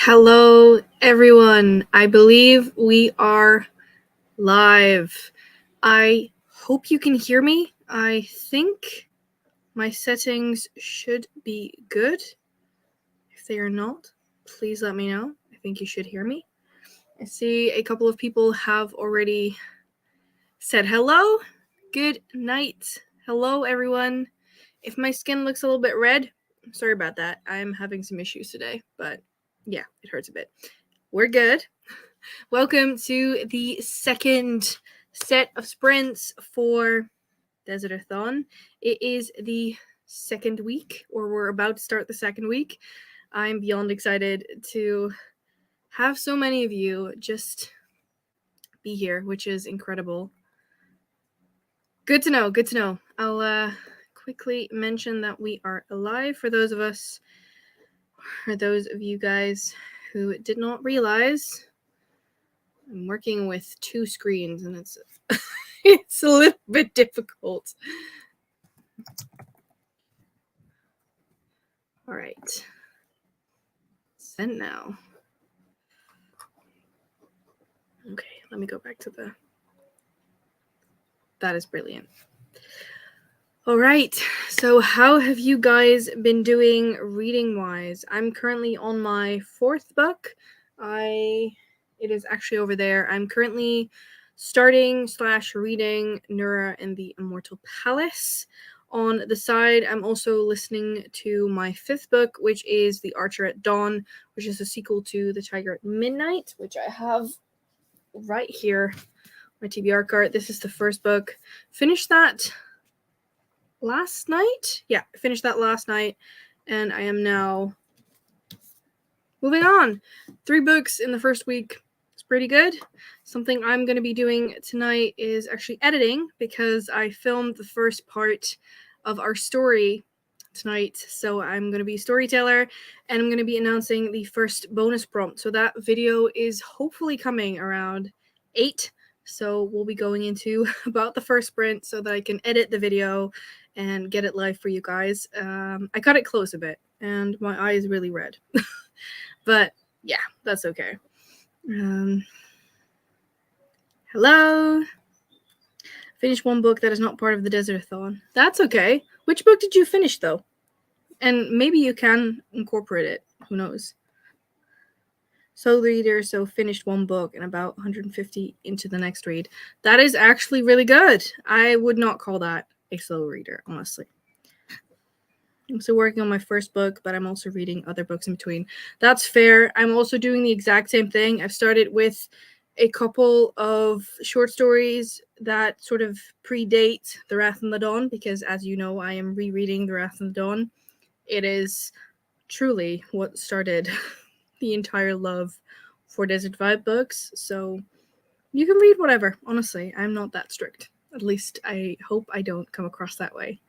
Hello, everyone. I believe we are live. I hope you can hear me. I think my settings should be good. If they are not, please let me know. I think you should hear me. I see a couple of people have already said hello. Good night. Hello, everyone. If my skin looks a little bit red, sorry about that. I'm having some issues today, but yeah, it hurts a bit. We're good. Welcome to the second set of sprints for DesertAthon. It is the second week, or we're about to start the second week. I'm beyond excited to have so many of you just be here, which is incredible. Good to know, good to know. I'll quickly mention that we are live for those of us, or those of you guys who did not realize. I'm working with two screens and it's it's a little bit difficult. All right. Send now. Okay, let me go back to the... That is brilliant. All right, so how have you guys been doing reading-wise? I'm currently on my fourth book. It is actually over there. I'm currently starting/reading Nura and the Immortal Palace. On the side, I'm also listening to my fifth book, which is The Archer at Dawn, which is a sequel to The Tiger at Midnight, which I have right here, my TBR card. This is the first book. Finished that last night. Yeah, I finished that last night, and I am now moving on. 3 books in the first week. It's pretty good. Something I'm going to be doing tonight is actually editing, because I filmed the first part of our story tonight. So I'm going to be a storyteller, and I'm going to be announcing the first bonus prompt. So that video is hopefully coming around 8. So we'll be going into about the first sprint so that I can edit the video and get it live for you guys. I cut it close a bit, and my eye is really red. But yeah, that's okay. Hello. Finished one book that is not part of the DesertAthon. That's okay. Which book did you finish, though? And maybe you can incorporate it. Who knows? Solo reader, so finished one book and about 150 into the next read. That is actually really good. I would not call that a slow reader, honestly. I'm still working on my first book, but I'm also reading other books in between. That's fair. I'm also doing the exact same thing. I've started with a couple of short stories that sort of predate The Wrath and the Dawn, because as you know, I am rereading The Wrath and the Dawn. It is truly what started the entire love for Desert Vibe books, so you can read whatever. Honestly, I'm not that strict. At least I hope I don't come across that way.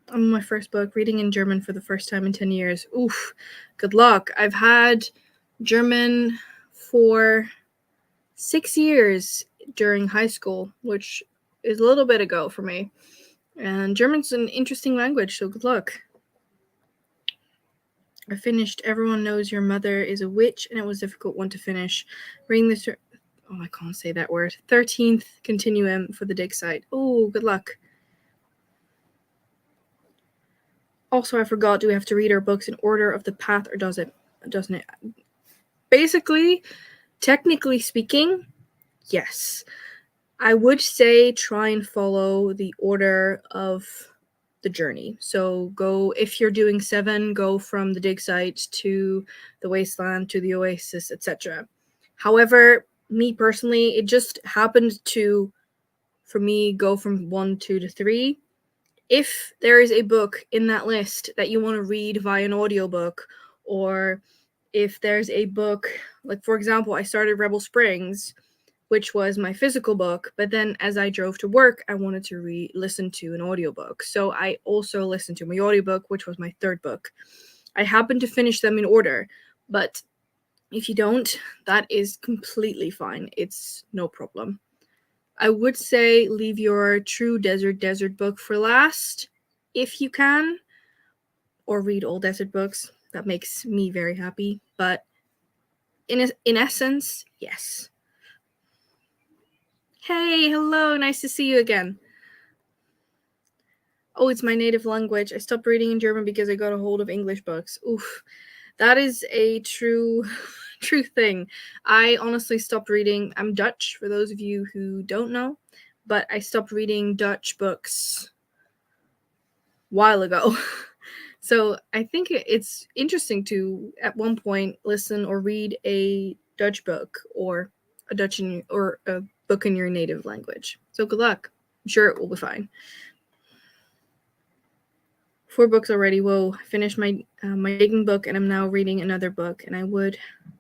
I'm on my first book, reading in German for the first time in 10 years. Oof, good luck. I've had German for 6 years during high school, which is a little bit ago for me. And German's an interesting language, so good luck. I finished Everyone Knows Your Mother is a Witch, and it was a difficult one to finish. Reading this... Oh, I can't say that word. 13th Continuum for the dig site. Oh, good luck. Also, I forgot, do we have to read our books in order of the path, or doesn't it? Basically, technically speaking, yes. I would say try and follow the order of the journey. So go, if you're doing 7, go from the dig site to the wasteland to the oasis, etc. However, me personally, it just happened to, for me, go from 1, 2 to 3. If there is a book in that list that you want to read via an audiobook, or if there's a book, like for example, I started Rebel Springs, which was my physical book, but then as I drove to work, I wanted to listen to an audiobook. So I also listened to my audiobook, which was my third book. I happened to finish them in order, but if you don't, that is completely fine. It's no problem. I would say leave your true desert book for last, if you can, or read all desert books. that makes me very happy. But in essence, yes. Hey, hello, nice to see you again. Oh, it's my native language. I stopped reading in German because I got a hold of English books. Oof, that is a true thing. I honestly stopped reading. I'm Dutch, for those of you who don't know, but I stopped reading Dutch books a while ago. So I think it's interesting to, at one point, listen or read a Dutch book or a book in your native language. So good luck. I'm sure it will be fine. 4 books already. Whoa! I finished my digging book, and I'm now reading another book. And I would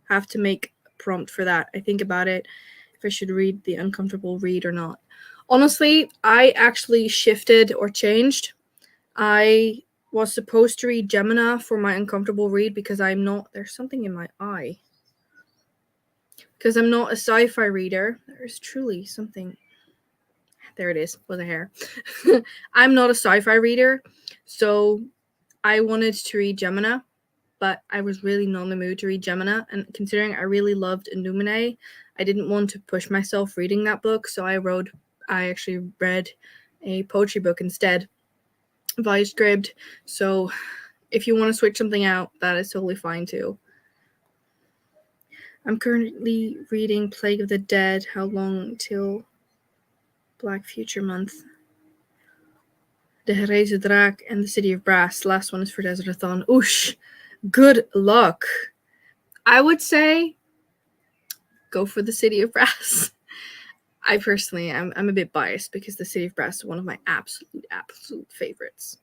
have to make a prompt for that. I think about it if I should read The Uncomfortable Read or not. Honestly, I actually shifted or changed. I was supposed to read Gemina for my uncomfortable read because I'm not. There's something in my eye. Because I'm not a sci-fi reader. There's truly something. There it is, with a hair. I'm not a sci-fi reader, so I wanted to read Gemina, but I was really not in the mood to read Gemina. And considering I really loved Illuminae, I didn't want to push myself reading that book, so I actually read a poetry book instead via Scribd. So if you want to switch something out, that is totally fine too. I'm currently reading Plague of the Dead. How long till Black Future Month? De Hereze Draak and The City of Brass. Last one is for DesertAthon. Oosh! Good luck. I would say go for The City of Brass. I personally, I'm a bit biased because The City of Brass is one of my absolute favorites.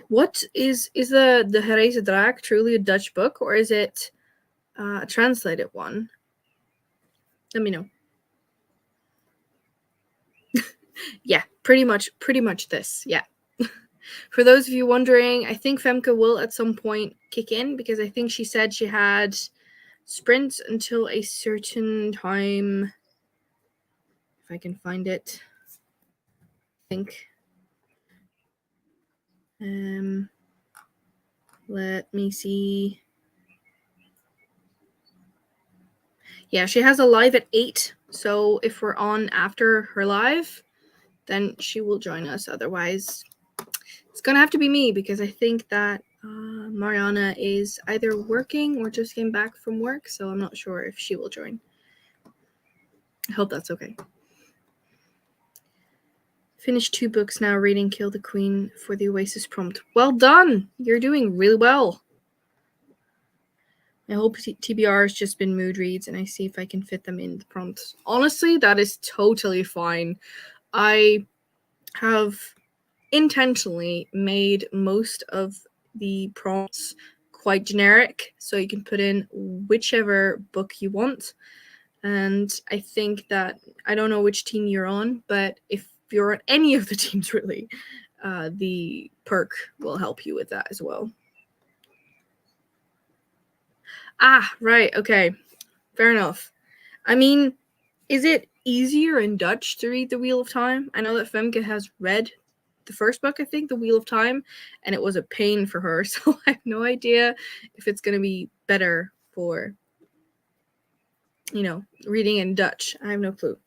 What is the Hereze Draak truly a Dutch book, or is it a translated one? Let me know. Yeah, pretty much this. Yeah. For those of you wondering, I think Femke will at some point kick in because I think she said she had sprints until a certain time. If I can find it. I think. Let me see. Yeah, she has a live at 8. So if we're on after her live, then she will join us. Otherwise, it's going to have to be me because I think that Mariana is either working or just came back from work. So I'm not sure if she will join. I hope that's okay. Finished 2 books now, reading Kill the Queen for the Oasis prompt. Well done! You're doing really well. I hope TBR has just been mood reads and I see if I can fit them in the prompts. Honestly, that is totally fine. I have intentionally made most of the prompts quite generic, so you can put in whichever book you want. And I think that, I don't know which team you're on, but if you're on any of the teams really, the perk will help you with that as well. Ah, right, okay. Fair enough. I mean, is it easier in Dutch to read The Wheel of Time? I know that Femke has read the first book, I think, The Wheel of Time, and it was a pain for her, so I have no idea if it's going to be better for, reading in Dutch. I have no clue.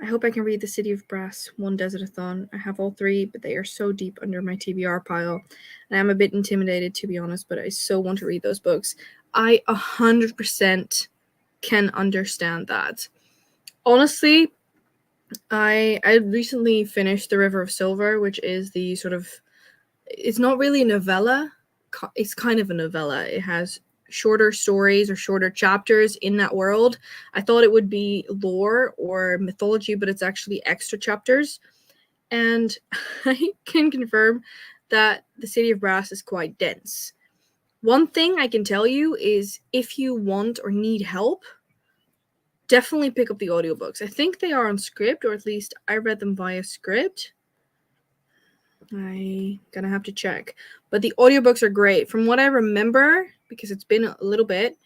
I hope I can read The City of Brass, one DesertAthon. I have all 3, but they are so deep under my TBR pile. And I'm a bit intimidated, to be honest, but I so want to read those books. I 100% can understand that. Honestly, I recently finished The River of Silver, which is the sort of... It's not really a novella. It's kind of a novella. It has shorter stories or shorter chapters in that world. I thought it would be lore or mythology, but it's actually extra chapters. And I can confirm that The City of Brass is quite dense. One thing I can tell you is if you want or need help, definitely pick up the audiobooks. I think they are on Scribd, or at least I read them via Scribd. I'm gonna have to check. But the audiobooks are great. From what I remember, because it's been a little bit,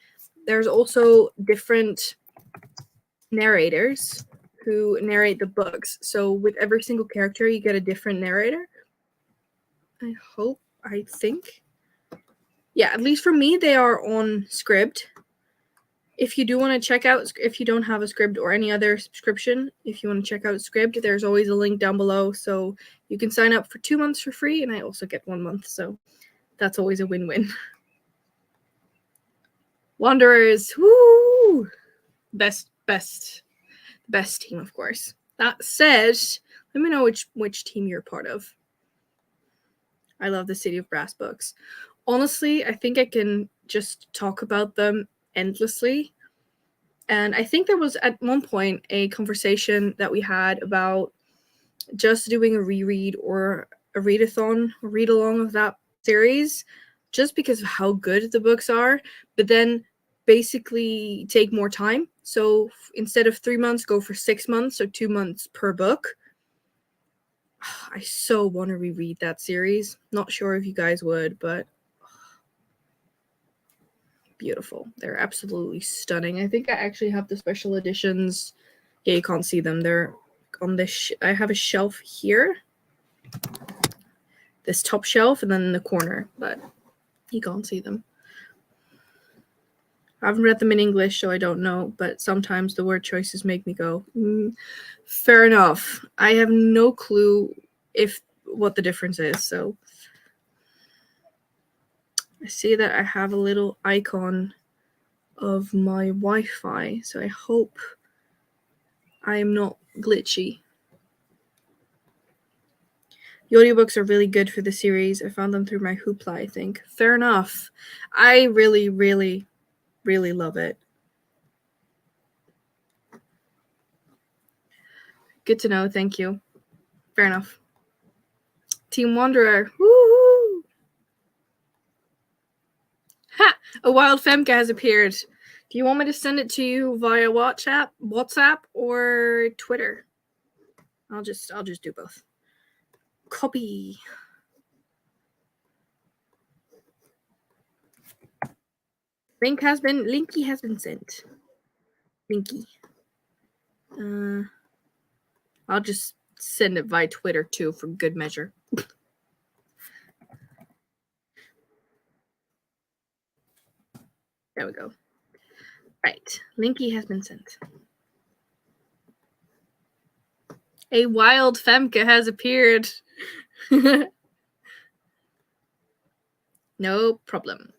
there's also different narrators who narrate the books. So with every single character, you get a different narrator. I hope I think. Yeah, at least for me, they are on Scribd. If you do want to check out, if you don't have a Scribd or any other subscription, if you want to check out Scribd, there's always a link down below. So you can sign up for 2 months for free, and I also get 1 month. So that's always a win-win. Wanderers, woo! Best team, of course. That said, let me know which team you're part of. I love the City of Brass books. Honestly, I think I can just talk about them endlessly. And I think there was at one point a conversation that we had about just doing a reread or a readathon, read along of that series, just because of how good the books are, but then basically take more time. So instead of 3 months, go for 6 months, so 2 months per book. I so want to reread that series. Not sure if you guys would, but beautiful. They're absolutely stunning. I think I actually have the special editions. Yeah, you can't see them. They're on this. I have a shelf here, this top shelf, and then in the corner, but you can't see them. I haven't read them in English, so I don't know, but sometimes the word choices make me go, fair enough. I have no clue what the difference is, so I see that I have a little icon of my Wi-Fi, so I hope I am not glitchy. The audiobooks are really good for the series. I found them through my Hoopla, I think. Fair enough. I really, really, really love it. Good to know. Thank you. Fair enough. Team Wanderer. Woohoo! Ha! A wild Femke has appeared. Do you want me to send it to you via WhatsApp or Twitter? I'll just do both. Copy. Linky has been sent. Linky. I'll just send it via Twitter too for good measure. There we go. Right. Linky has been sent. A wild Femke has appeared. No problem.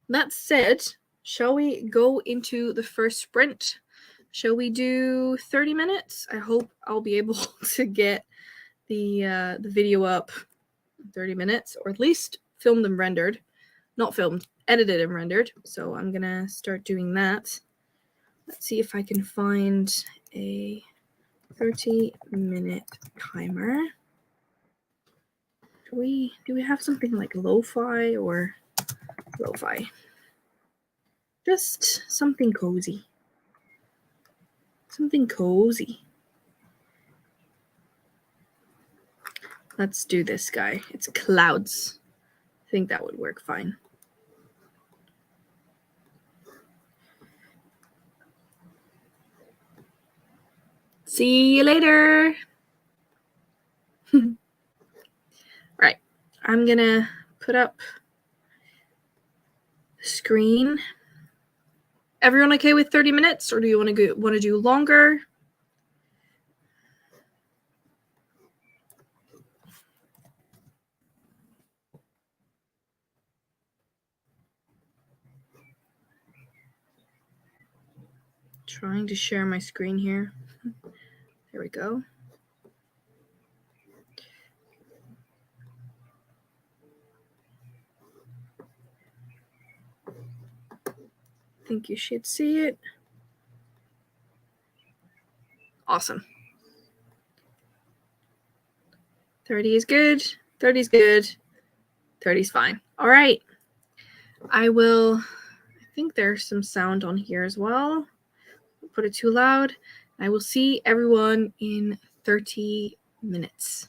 That said, shall we go into the first sprint? Shall we do 30 minutes? I hope I'll be able to get the video up in 30 minutes, or at least filmed and rendered. Not filmed, edited and rendered. So I'm gonna start doing that. Let's see if I can find a 30-minute timer. Do we have something like lo-fi or lo-fi? Just something cozy. Something cozy. Let's do this guy. It's clouds. I think that would work fine. See you later. Right. I'm gonna put up the screen. Everyone okay with 30 minutes, or do you want to do longer? Trying to share my screen here. There we go. I think you should see it. Awesome. 30 is good. 30 is good. 30 is fine. All right. I think there's some sound on here as well. Put it too loud. I will see everyone in 30 minutes.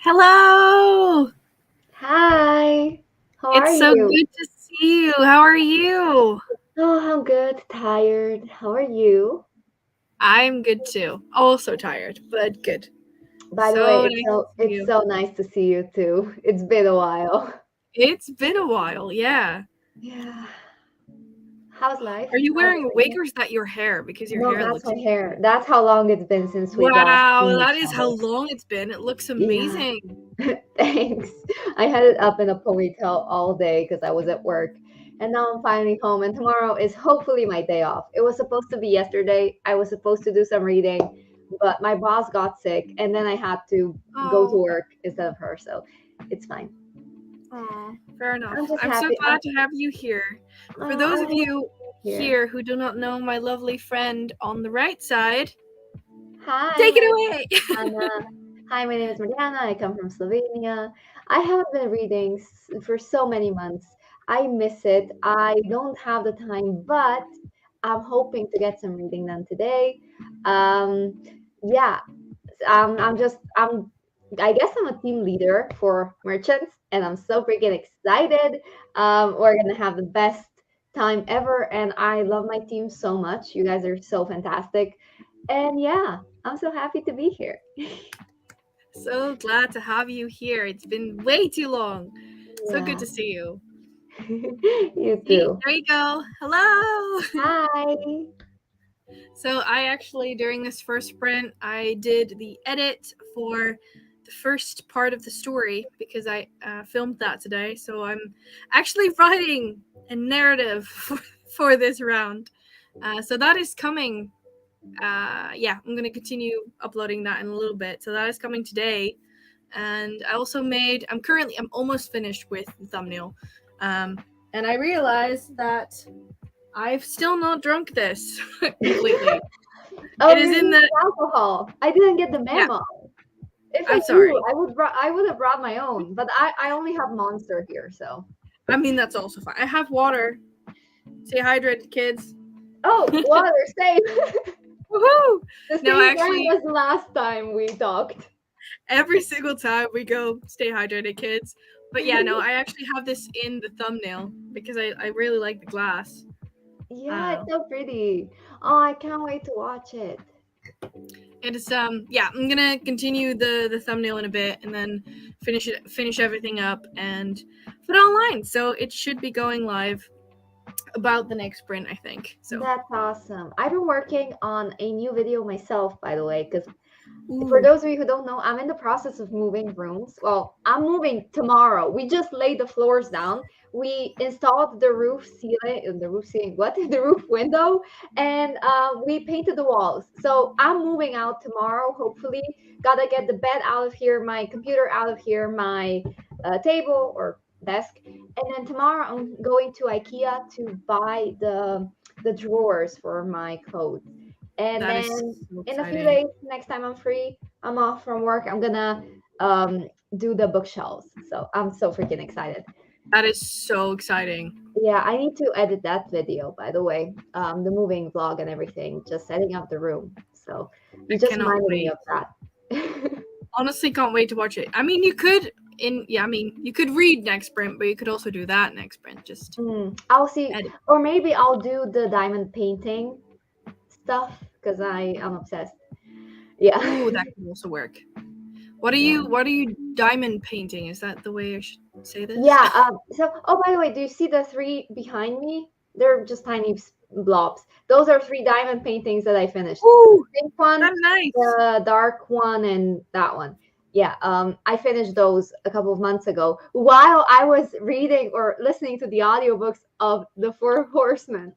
Hello! Hi! How are It's so you? good to see you. How are you? Oh, I'm good. Tired. How are you? I'm good too. Also tired, but good. By the way, So nice to see it's you. so nice to see you too. It's been a while. It's been a while, yeah. Yeah. How's life? Are you How's wearing a it wig going? or is that your hair? Because your No, hair that's looks my hair. That's how long it's been since we last wow, seen that each is how other. long it's been. It looks Yeah. amazing. Thanks. I had it up in a ponytail all day because I was at work. And now I'm finally home, and tomorrow is hopefully my day off. It was supposed to be yesterday. I was supposed to do some reading, but my boss got sick, and then I had to go to Oh, work instead of her. So it's fine. fair enough. I'm just I'm so happy. glad to have you here. For those I'm of you here. here who do not know my lovely friend on the right side, Hi, take my it name away. is Mariana. Hi, my name is Mariana. I come from Slovenia. I haven't been reading for so many months. I miss it. I don't have the time, but I'm hoping to get some reading done today. Yeah, I guess I'm a team leader for merchants, and I'm so freaking excited. We're gonna have the best time ever, and I love my team so much. You guys are so fantastic, and yeah, I'm so happy to be here. So glad to have you here. It's been way too long. So good Yeah, to see you. you See, too. there you go. Hello. Hi. So I actually, during this first sprint, I did the edit for the first part of the story because I filmed that today. So I'm actually writing a narrative for this round. So that is coming. Yeah, I'm going to continue uploading that in a little bit. So that is coming today. And I also I'm almost finished with the thumbnail. And I realized that I've still not drunk this completely. Oh, It is you're in using the, alcohol. I didn't get the yeah, memo. If I I'm do, sorry. I would have brought my own, but I only have Monster here, so. I mean, that's also fine. I have water. Stay hydrated, kids. Oh, water, same. Woohoo! The No, same brand actually, as the last time we talked. every single time we go, stay hydrated, kids. But yeah, no, I actually have this in the thumbnail because I really like the glass. Yeah, it's so pretty. Oh, I can't wait to watch it. It is yeah, I'm gonna continue the thumbnail in a bit and then finish everything up and put it online. So it should be going live about the next sprint, I think. So That's awesome. I've been working on a new video myself, by the way, because For Ooh, those of you who don't know, I'm in the process of moving rooms. Well, I'm moving tomorrow. We just laid the floors down. We installed the what? The roof window, and we painted the walls. So I'm moving out tomorrow, hopefully. Gotta get the bed out of here, my computer out of here, my table or desk. And then tomorrow I'm going to IKEA to buy the drawers for my clothes. And that is then so in a few exciting. days, next time I'm free, I'm off from work, I'm gonna do the bookshelves. So I'm so freaking excited. That is so exciting. Yeah, I need to edit that video, by the way. The moving vlog and everything, just setting up the room. So I you just cannot reminded me wait. of that. Honestly, can't wait to watch it. I mean, you could you could read next sprint, but you could also do that next sprint. Just I'll see, edit. or maybe I'll do the diamond painting stuff because I am obsessed. Yeah. Ooh, that could also work. What are Yeah. you diamond painting? Is that the way I should say this? Yeah. So, oh, by the way, do you see the three behind me? They're just tiny blobs. Those are three diamond paintings that I finished. Ooh, Pink one, that's nice. the dark one, and that one. Yeah. I finished those a couple of months ago while I was reading or listening to the audiobooks of The Four Horsemen.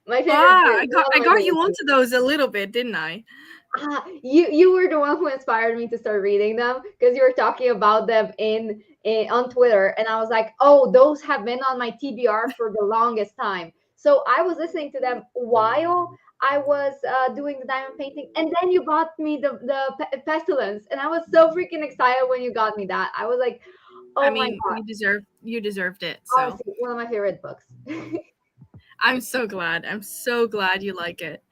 My favorite book. I One of my got favorite you books. onto those a little bit, didn't I? You were the one who inspired me to start reading them because you were talking about them in on Twitter, and I was like, oh, those have been on my TBR for the longest time. So I was listening to them while I was doing the diamond painting, and then you bought me the pestilence, and I was so freaking excited when you got me that. I was like, I oh my mean, god, you deserved it. So honestly, one of my favorite books. I'm so glad. I'm so glad you like it.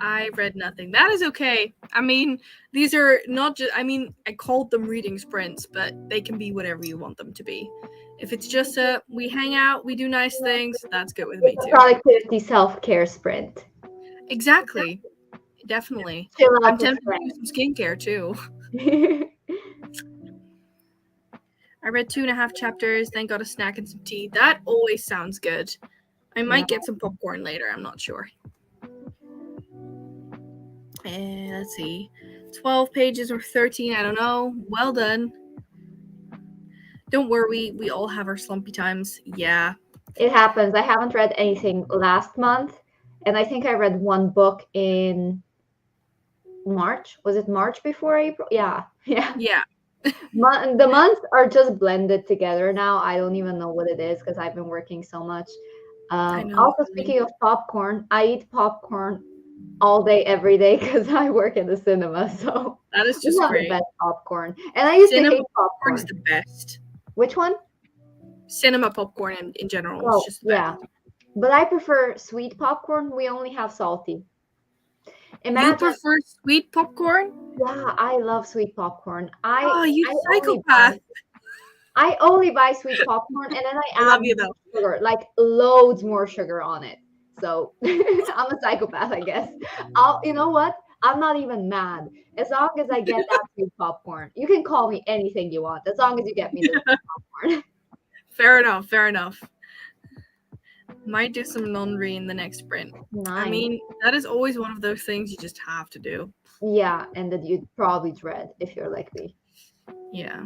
I read nothing. That is okay. I mean, these are not just, I mean, I called them reading sprints, but they can be whatever you want them to be. If it's just we hang out, we do nice things, that's good with me It's a too. productivity self-care sprint. Exactly. Definitely. Chill out I'm with tempted to friends. do some skincare too. I read 2.5 chapters, then got a snack and some tea. That always sounds good. I might get some popcorn later, I'm not sure. Let's see. 12 pages or 13, I don't know. Well done. Don't worry, we all have our slumpy times. Yeah. It happens. I haven't read anything last month, and I think I read one book in March. Was it March before April? Yeah. Yeah. The months are just blended together now. I don't even know what it is because I've been working so much. I know. Also, speaking of popcorn, I eat popcorn all day, every day because I work in the cinema. So That is it's just not the great. best popcorn. And I used to Cinema hate popcorn is popcorn. the best. Which one? Cinema popcorn in general is Oh, just the yeah. best. But I prefer sweet popcorn. We only have salty. Imagine. You prefer sweet popcorn? Yeah, I love sweet popcorn. Oh, you Only buy, psychopath. I only buy sweet popcorn and then I I love add you though. sugar, like loads more sugar on it. So I'm a psychopath, I guess. You know what? I'm not even mad. As long as I get that sweet popcorn. You can call me anything you want, as long as you get me the popcorn. Fair enough, fair enough. Might do some laundry in the next sprint. Nice. I mean, that is always one of those things you just have to do. Yeah, and that you'd probably dread if you're like me. Yeah.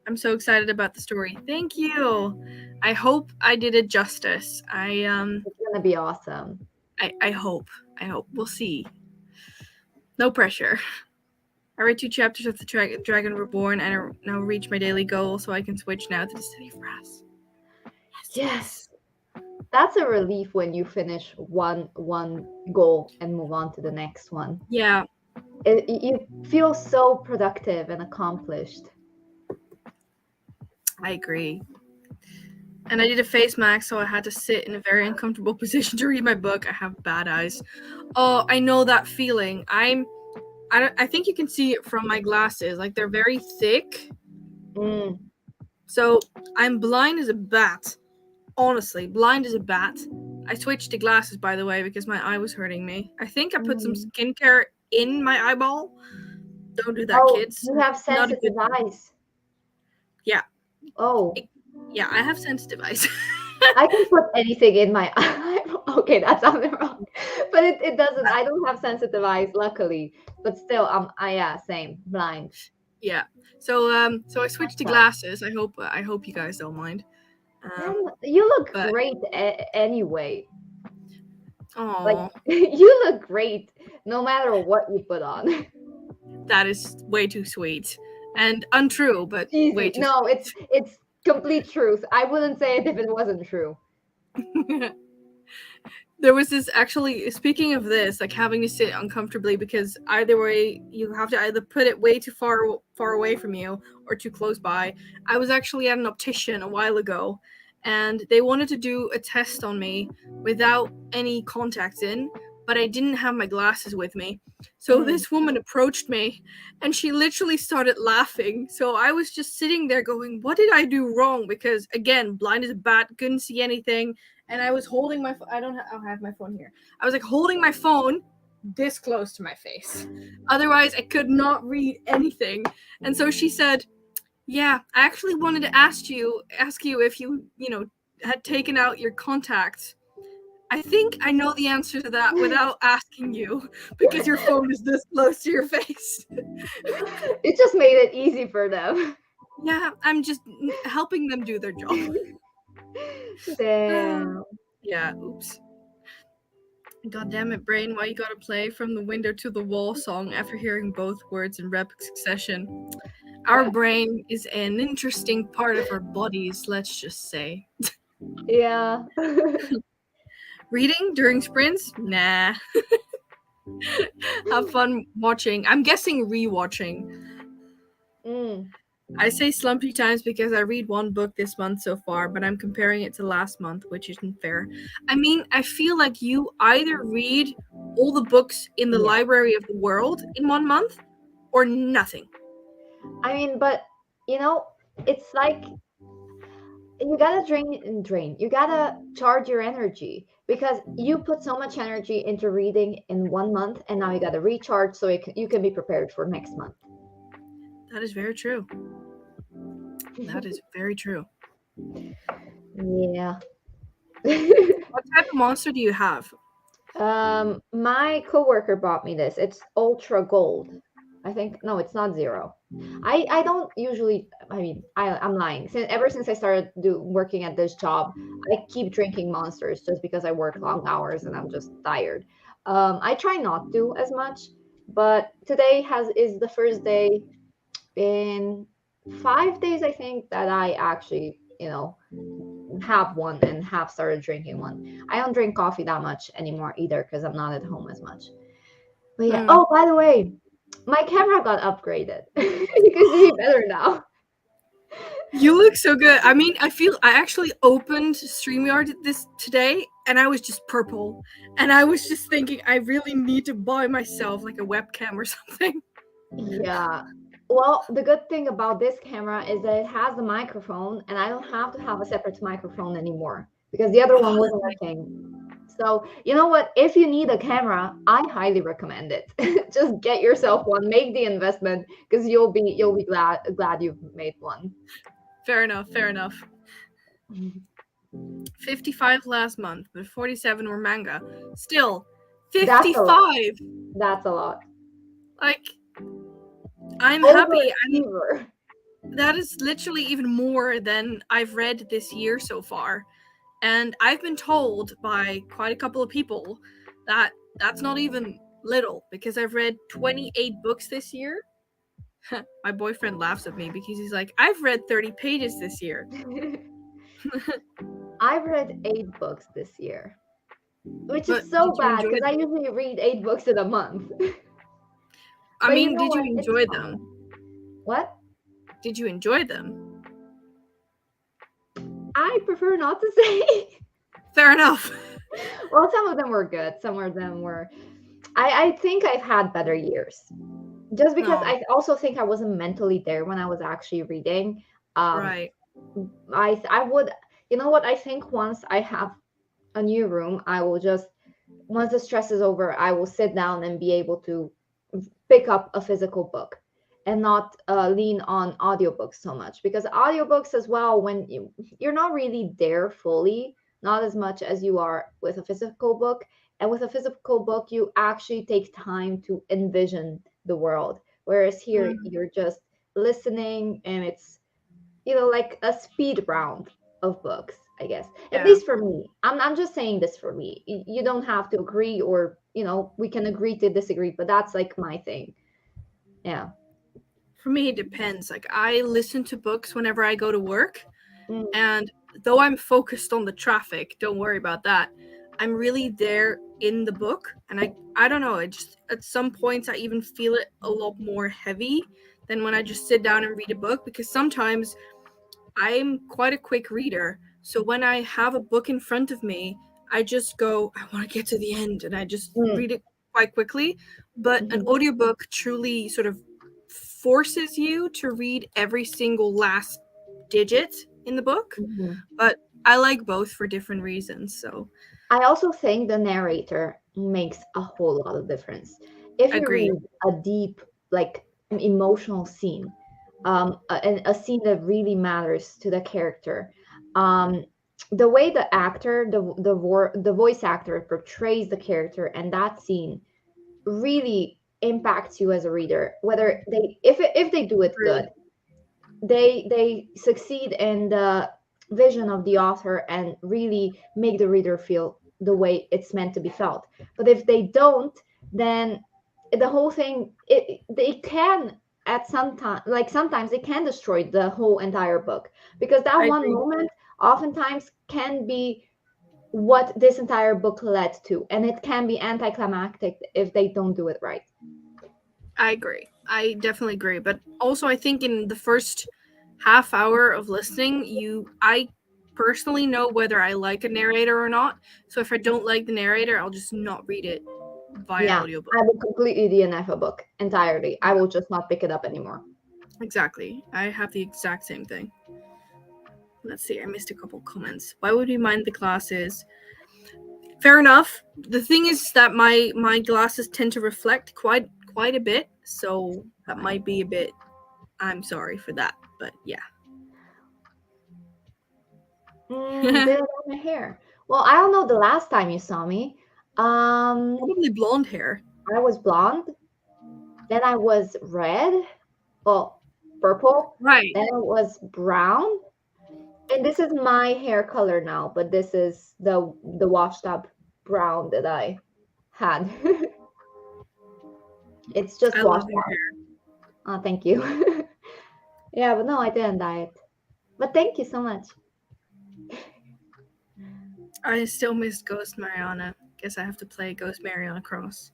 I'm so excited about the story. Thank you. I hope I did it justice. It's gonna be awesome. I hope. We'll see. No pressure. I read 2 chapters of the Dragon Reborn and I now reach my daily goal, so I can switch now to the City of Brass. Yes. That's a relief when you finish one goal and move on to the next one. Yeah. You feel so productive and accomplished. I agree. And I did a face mask, so I had to sit in a very uncomfortable position to read my book. I have bad eyes. Oh, I know that feeling. I think you can see it from my glasses. Like, they're very thick. So I'm blind as a bat. Honestly, blind as a bat. I switched to glasses, by the way, because my eye was hurting me. I think I put some skincare in my eyeball. Don't do that, kids. You have sensitive eyes. Yeah. Oh. Yeah, I have sensitive eyes. I can put anything in my eye. Okay, that sounded wrong. But it doesn't. I don't have sensitive eyes, luckily. But still, yeah, same. Blind. Yeah. So I switched to glasses. I hope you guys don't mind. You look But great anyway. Like oh, you look great no matter what you put on. that is way too sweet and untrue, but way Easy. too No, sweet. it's complete truth. I wouldn't say it if it wasn't true. There was this, actually, speaking of this, like having to sit uncomfortably because either way you have to either put it way too far away from you or too close by. I was actually at an optician a while ago, and they wanted to do a test on me without any contacts in, but I didn't have my glasses with me. So this woman approached me and she literally started laughing. So I was just sitting there going, what did I do wrong? Because again, blind as a bat, couldn't see anything, and I was holding my I don't have my phone here. I was like holding my phone this close to my face. Otherwise, I could not read anything. And so she said, "Yeah, I actually wanted to ask you if you had taken out your contacts. I think I know the answer to that without asking you because your phone is this close to your face." It just made it easy for them. Yeah, I'm just helping them do their job. Damn. Yeah, oops. God damn it, brain, why you gotta play From the Window to the Wall song after hearing both words in rapid succession? Our brain is an interesting part of our bodies, let's just say. Yeah. Reading during sprints? Nah. Have fun watching. I'm guessing rewatching. I say slumpy times because I read one book this month so far, but I'm comparing it to last month, which isn't fair. I mean, I feel like you either read all the books in the library of the world in 1 month or nothing. I mean, but it's like you gotta drain. You gotta charge your energy because you put so much energy into reading in 1 month, and now you gotta recharge so you can be prepared for next month. That is very true. That is very true. Yeah. What type of monster do you have? My coworker bought me this. It's ultra gold. I think no, it's not zero. I don't usually. I mean, I'm lying. Ever since I started working at this job, I keep drinking monsters just because I work long hours and I'm just tired. I try not to as much, but today is the first day in 5 days, I think, that I actually have one and have started drinking one. I don't drink coffee that much anymore either because I'm not at home as much. But yeah. Oh, by the way, my camera got upgraded. You can see me better now. You look so good. I mean, I actually opened StreamYard today and I was just purple. And I was just thinking I really need to buy myself like a webcam or something. Yeah. Well, the good thing about this camera is that it has the microphone and I don't have to have a separate microphone anymore because the other one wasn't working. So, you know what? If you need a camera, I highly recommend it. Just get yourself one, make the investment because you'll be glad you've made one. Fair enough. 55 last month, but 47 were manga. Still, 55. That's a lot. Like, I'm happy. That is literally even more than I've read this year so far. And I've been told by quite a couple of people that that's not even little because I've read 28 books this year. My boyfriend laughs at me because he's like, I've read 30 pages this year. I've read 8 books this year, which is so bad because I usually read 8 books in a month. I mean, did you enjoy them? What? Did you enjoy them? I prefer not to say. Fair enough. Well, some of them were good. Some of them were. I think I've had better years. Just because I also think I wasn't mentally there when I was actually reading. Right. I would, you know what? I think once I have a new room, I will just, once the stress is over, I will sit down and be able to pick up a physical book. and not lean on audiobooks so much, because audiobooks as well, when you're not really there fully, not as much as you are with a physical book. And with a physical book, you actually take time to envision the world, whereas here you're just listening, and it's, like a speed round of books, I guess. At Yeah. least for me. I'm just saying this for me. You don't have to agree, or we can agree to disagree, but that's like my thing. Yeah. For me, it depends. Like, I listen to books whenever I go to work, Mm. and though I'm focused on the traffic, don't worry about that. I'm really there in the book, and I don't know, it just, at some points I even feel it a lot more heavy than when I just sit down and read a book, because sometimes I'm quite a quick reader. So when I have a book in front of me, I just go, I want to get to the end, and I just read it quite quickly. But an audiobook truly sort of forces you to read every single last digit in the book. But I like both for different reasons. So I also think the narrator makes a whole lot of difference. If you agree. read a deep, like, emotional scene, a scene that really matters to the character, the way the actor, the voice actor portrays the character and that scene really impacts you as a reader. Whether if they do it good, they succeed in the vision of the author and really make the reader feel the way it's meant to be felt. But if they don't, then the whole thing, they can, at some time, like sometimes they can destroy the whole entire book, because that I one agree. moment oftentimes can be what this entire book led to, and it can be anticlimactic if they don't do it right. I agree. I definitely agree. But also, I think in the first half hour of listening, I personally know whether I like a narrator or not. So if I don't like the narrator, I'll just not read it via Yeah, audiobook. I will completely DNF a book entirely. I will just not pick it up anymore. Exactly. I have the exact same thing. Let's see, I missed a couple comments. Why would we mind the glasses? Fair enough. The thing is that my glasses tend to reflect quite a bit, so that might be a bit. I'm sorry for that, but yeah. Did I dye my hair? Well, I don't know the last time you saw me. Probably blonde hair. I was blonde, then I was red, well, purple, Right. then it was brown, and this is my hair color now, but this is the washed up brown that I had. It's just I washed love your out. hair. Oh, thank you. Yeah, but no, I didn't dye it. But thank you so much. I still miss Ghost Mariana. Guess I have to play Ghost Mariana Cross.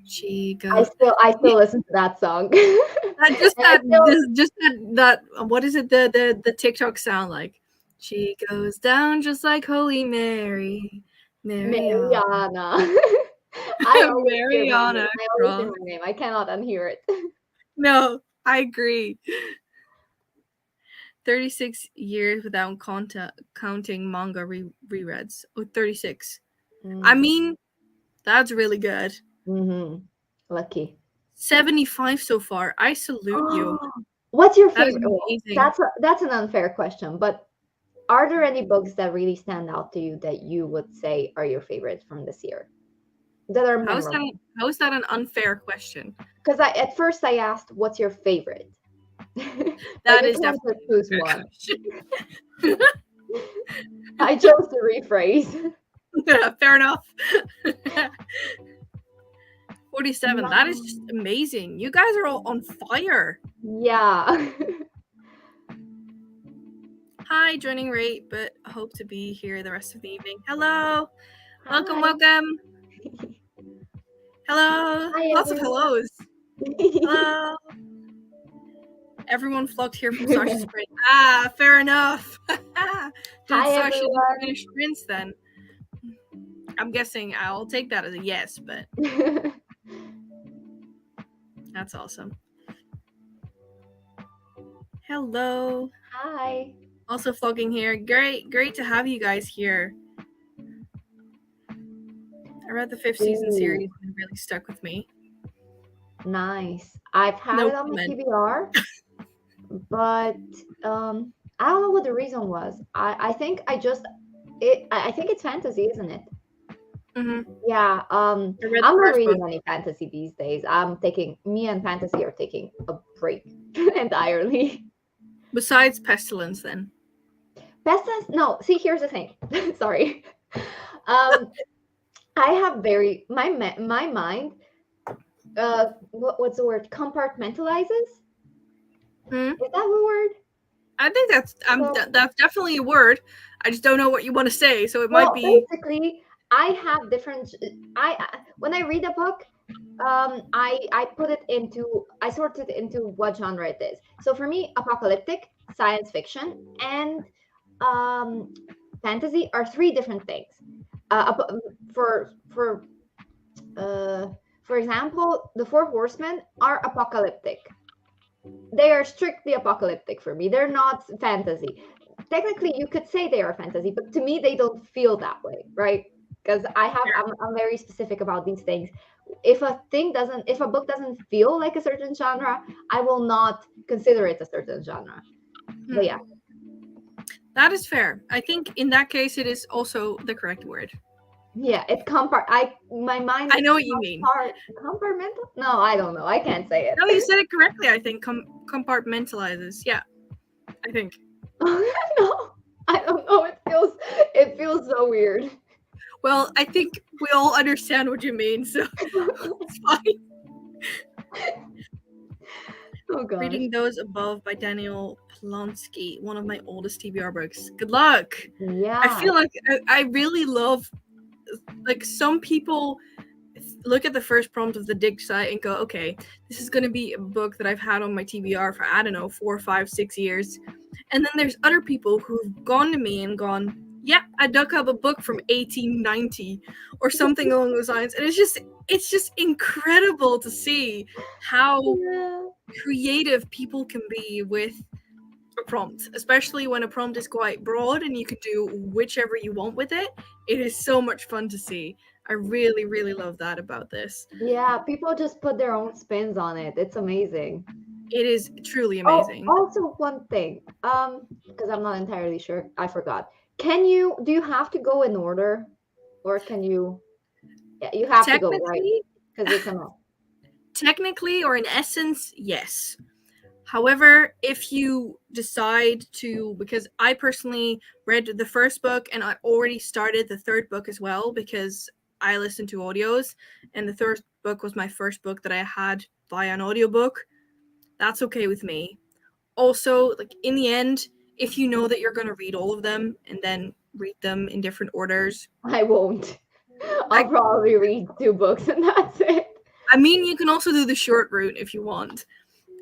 She I goes. still listen to that song. Just And I that, still, just that. What is it? The TikTok sound like? She goes down just like Holy Mary, Mariana, Mariana. I always hear my name. Mariana I always hear Cross. my name. I cannot unhear it. No, I agree. 36 years without counting manga rereads. Oh, 36. I mean, that's really good. Mm-hmm. Lucky. 75 so far. I salute you. What's your That is favorite? Well, amazing. that's an unfair question, but are there any books that really stand out to you that you would say are your favorite from this year that are memorable? How is that an unfair question? Because at first I asked, "What's your favorite?" Like That you is can't just definitely choose an one. unfair question. I chose to rephrase. Fair enough. 47. That is just No. amazing. You guys are all on fire. Yeah. Hi, joining rate, but hope to be here the rest of the evening. Hello. Welcome, Hi. welcome. Hello. Hi, Lots of everyone. hellos. Hello. Everyone flocked here from Sasha's Sprint. Ah, fair enough. Did Hi, Sasha just everyone. finish sprints then? I'm guessing I'll take that as a yes, but that's awesome. Hello. Hi. Also flocking here. Great to have you guys here. I read the 5th season series and it really stuck with me. Nice. I've had No it on my comment. TBR, but I don't know what the reason was. I think I think it's fantasy, isn't it? Hmm. Yeah. I read I'm the not first book. reading any fantasy these days. Me and fantasy are taking a break entirely. Besides Pestilence, then. Pestilence? No. See, here's the thing. Sorry. Um, I have my mind. What's the word? Compartmentalizes. Hmm? Is that the word? I think So, that's definitely a word. I just don't know what you want to say, so it might well, be. basically, I have different. When I read a book, I put it into I sort it into what genre it is. So for me, apocalyptic, science fiction, and um, fantasy are three different things. For uh, for example, the Four Horsemen are apocalyptic. They are strictly apocalyptic for me. They're not fantasy. Technically, you could say they are fantasy, but to me, they don't feel that way, right? Because I'm very specific about these things. If a book doesn't feel like a certain genre, I will not consider it a certain genre. But yeah, That is fair. I think in that case, it is also the correct word. yeah, it compart. My mind I is know what you mean. compartmental. No, I don't know. I can't say No, you it. said it correctly. I think compartmentalizes. Yeah, I think. No, I don't know. It feels so weird. Well, I think we all understand what you mean, so it's fine. Oh gosh. Reading Those Above by Daniel Polonsky, one of my oldest TBR books. Good luck. I Yeah. feel like I really love, like, some people look at the first prompt of the dig site and go, okay, this is going to be a book that I've had on my TBR for, I don't know, 4, 5, 6 years. And then there's other people who've gone to me and gone, yeah, I dug up a book from 1890 or something along those lines. And it's just incredible to see how Yeah. creative people can be with a prompt, especially when a prompt is quite broad and you can do whichever you want with it. It is so much fun to see. I really, really love that about this. Yeah, people just put their own spins on it. It's amazing. It is truly Oh, amazing. also one thing. Because I'm not entirely sure. I forgot. Do you have to go in order? Or can you Yeah, you have to go, right? Technically, Because it's a no. technically, or in essence, yes. However, if you decide to, because I personally read the first book and I already started the third book as well because I listen to audios, and the third book was my first book that I had via an audiobook. That's okay with me. Also, like, in the end, if you know that you're going to read all of them and then read them in different orders, I won't. I'll I probably read 2 books and that's it. I mean, you can also do the short route if you want.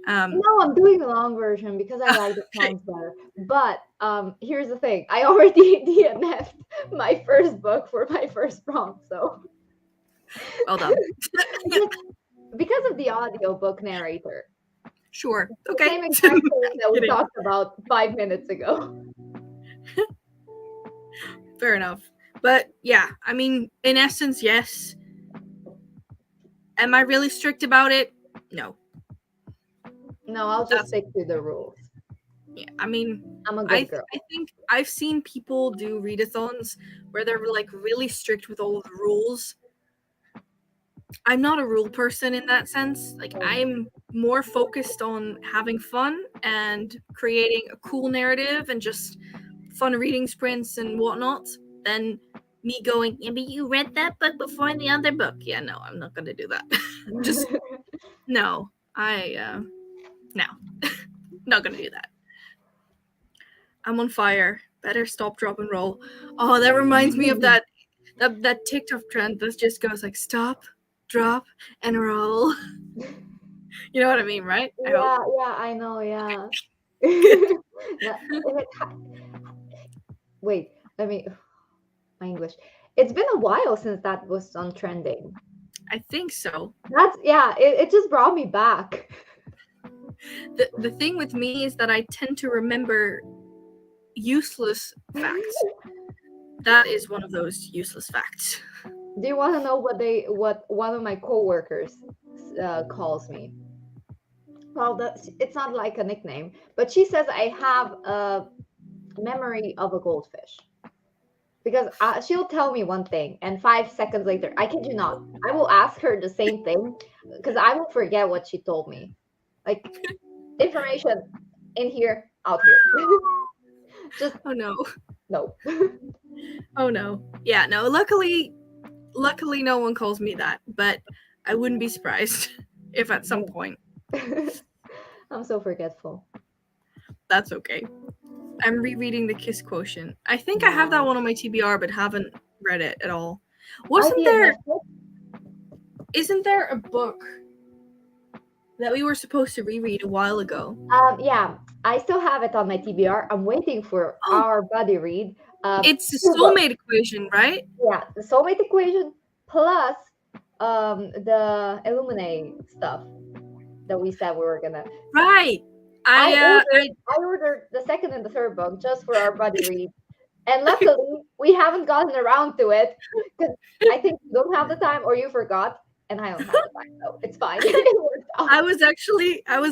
No, I'm doing the long version because I like the Okay, sounds better. But here's the thing. I already DNF'd my first book for my first prompt, so well done. because of the audiobook narrator. Sure. The Okay. same exact thing that we Kidding. talked about 5 minutes ago. Fair enough. But yeah, I mean, in essence, yes. Am I really strict about it? No. No, I'll just That's stick to the rules. yeah. I mean, I'm a good girl. I think I've seen people do readathons where they're like really strict with all of the rules. I'm not a rule person in that sense. Like, I'm more focused on having fun and creating a cool narrative and just fun reading sprints and whatnot than me going, yeah, but you read that book before the other book. Yeah, no, I'm not gonna do that. Just no. No. Not gonna do that. I'm on fire. Better stop, drop, and roll. Oh, that reminds me of that TikTok trend that just goes like stop, drop, and roll. You know what I mean, right? I hope. Yeah, I know, yeah. Good. Wait, let me my English. It's been a while since that was on trending. I think so. It just brought me back. The thing with me is that I tend to remember useless facts. That is one of those useless facts. Do you want to know what one of my coworkers calls me. Well, it's not like a nickname, but she says I have a memory of a goldfish because she'll tell me one thing, and 5 seconds later, I kid you not, I will ask her the same thing because I will forget what she told me. Like information in here, out here. Just Oh no. no. Oh no. Yeah, no. Luckily no one calls me that, but I wouldn't be surprised if at some point. I'm so forgetful. That's okay. I'm rereading The Kiss Quotient. I think I have that one on my TBR, but haven't read it at all. Isn't there a book that we were supposed to reread a while ago? Yeah, I still have it on my TBR. I'm waiting for our buddy read. It's the soulmate equation, right? Yeah, the soulmate equation plus the Illuminate stuff that we said we were gonna. Right. I ordered the second and the third book just for our buddy read, and luckily we haven't gotten around to it because I think you don't have the time or you forgot, and I don't have the time, so it's fine. It worked out. I was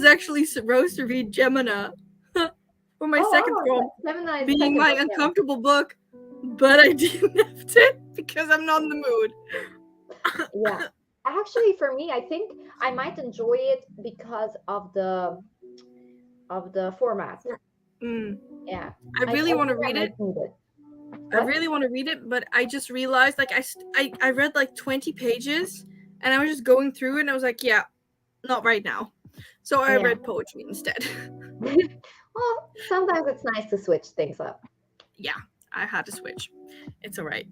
actually supposed to read Gemini for my second prompt, being my uncomfortable book, but I didn't have to because I'm not in the mood. Yeah, actually, for me, I think I might enjoy it because of the format. Yeah, I really want to read it. I really want to read it, but I just realized like I read like 20 pages and I was just going through it and I was like, yeah, not right now. So I read poetry instead. Well, sometimes it's nice to switch things up. Yeah, I had to switch. It's all right.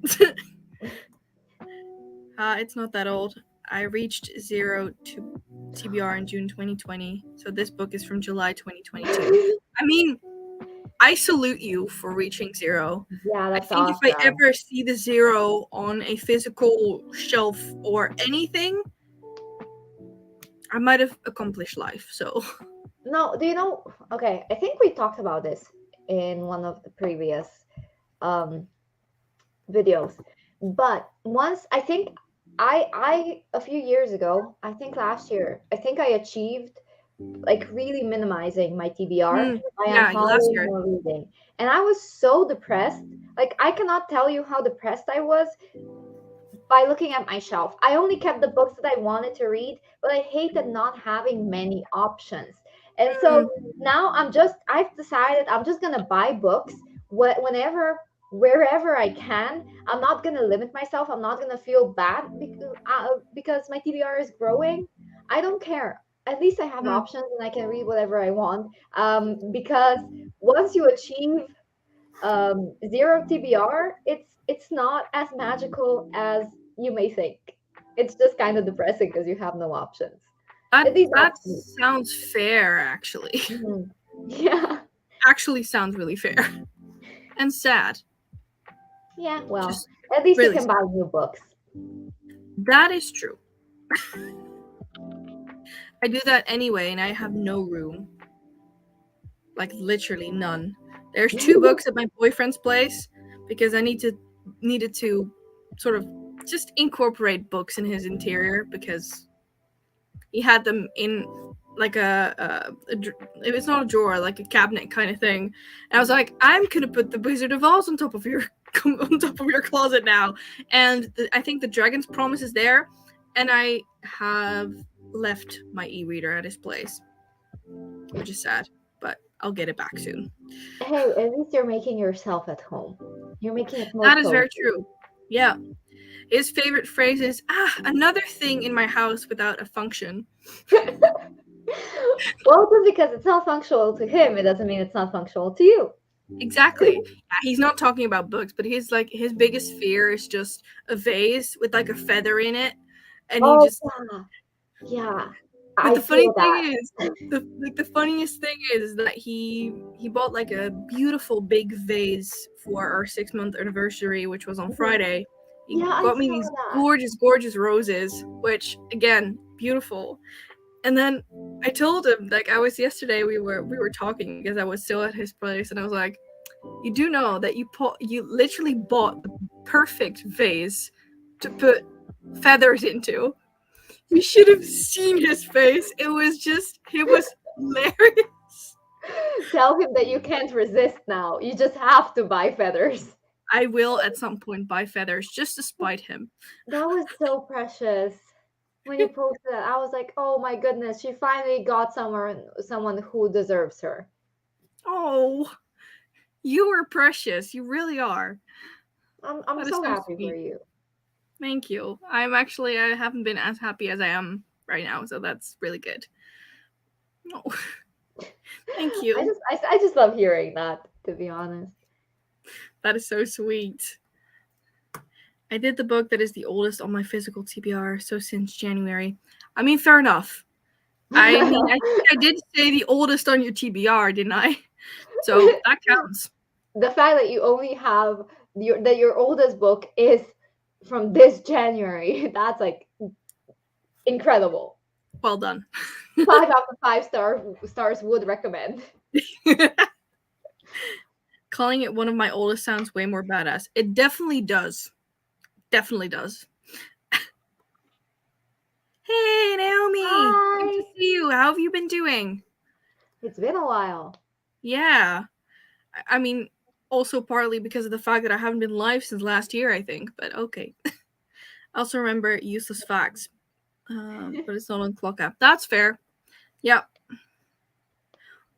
It's not that old. I reached 0 to TBR in June 2020. So this book is from July 2022. I mean, I salute you for reaching 0. Yeah, that's I think awesome. if I ever see the 0 on a physical shelf or anything, I might have accomplished life. So no, do you know? Okay, I think we talked about this in one of the previous videos, but once I think I a few years ago, I think last year, I think I achieved like really minimizing my TBR. last year. More reading, and I was so depressed. Like I cannot tell you how depressed I was by looking at my shelf. I only kept the books that I wanted to read, but I hated not having many options. And so now I've decided I'm just gonna buy books whenever, wherever I can. I'm not gonna limit myself. I'm not gonna feel bad because my TBR is growing. I don't care. At least I have options and I can read whatever I want. Because once you achieve 0 TBR, it's not as magical as you may think. It's just kind of depressing because you have no options. That sounds fair, actually. Mm-hmm. Yeah. Actually sounds really fair. And sad. Yeah, well, just at least really you can buy new books. That is true. I do that anyway, and I have no room. Like, literally none. There's 2 books at my boyfriend's place because I needed to sort of just incorporate books in his interior because he had them in like it was not a drawer, like a cabinet kind of thing. And I was like, I'm gonna put the Wizard of Oz on top of your closet now. And I think the Dragon's Promise is there, and I have left my e-reader at his place, which is sad, but I'll get it back soon. Hey, at least you're making yourself at home. You're making it more That is very true. Yeah. His favorite phrase is, another thing in my house without a function. Well, just because it's not functional to him, it doesn't mean it's not functional to you. Exactly. Yeah, he's not talking about books, but his biggest fear is just a vase with like a feather in it, and he just yeah. But the funny thing is, the funniest thing is that he bought like a beautiful big vase for our 6-month anniversary, which was on Friday. He got me these gorgeous roses, which again, beautiful. And then I told him, like, yesterday we were talking because I was still at his place, and I was like, you do know that you literally bought the perfect vase to put feathers into. You should have seen his face. It was hilarious. Tell him that you can't resist now. You just have to buy feathers. I will at some point buy feathers just to spite him. That was so precious. When you posted that, I was like, oh my goodness, she finally got someone who deserves her. Oh, you are precious. You really are. I'm That is so so happy sweet. for you. Thank you. I haven't been as happy as I am right now, so that's really good. Oh, thank you. I just love hearing that, to be honest. That is so sweet. I did the book that is the oldest on my physical TBR, so since January. I mean, fair enough. I mean, I think I did say the oldest on your TBR, didn't I? So that counts. The fact that you only have your oldest book is from this January, that's like incredible. Well done. 5 out of 5 stars would recommend. Calling it one of my oldest sounds way more badass. It definitely does. Definitely does. Hey, Naomi. Hi. Good to see you. How have you been doing? It's been a while. Yeah. I mean, also partly because of the fact that I haven't been live since last year, I think. But okay. I also remember useless facts. But it's not on Clock App. That's fair. Yeah.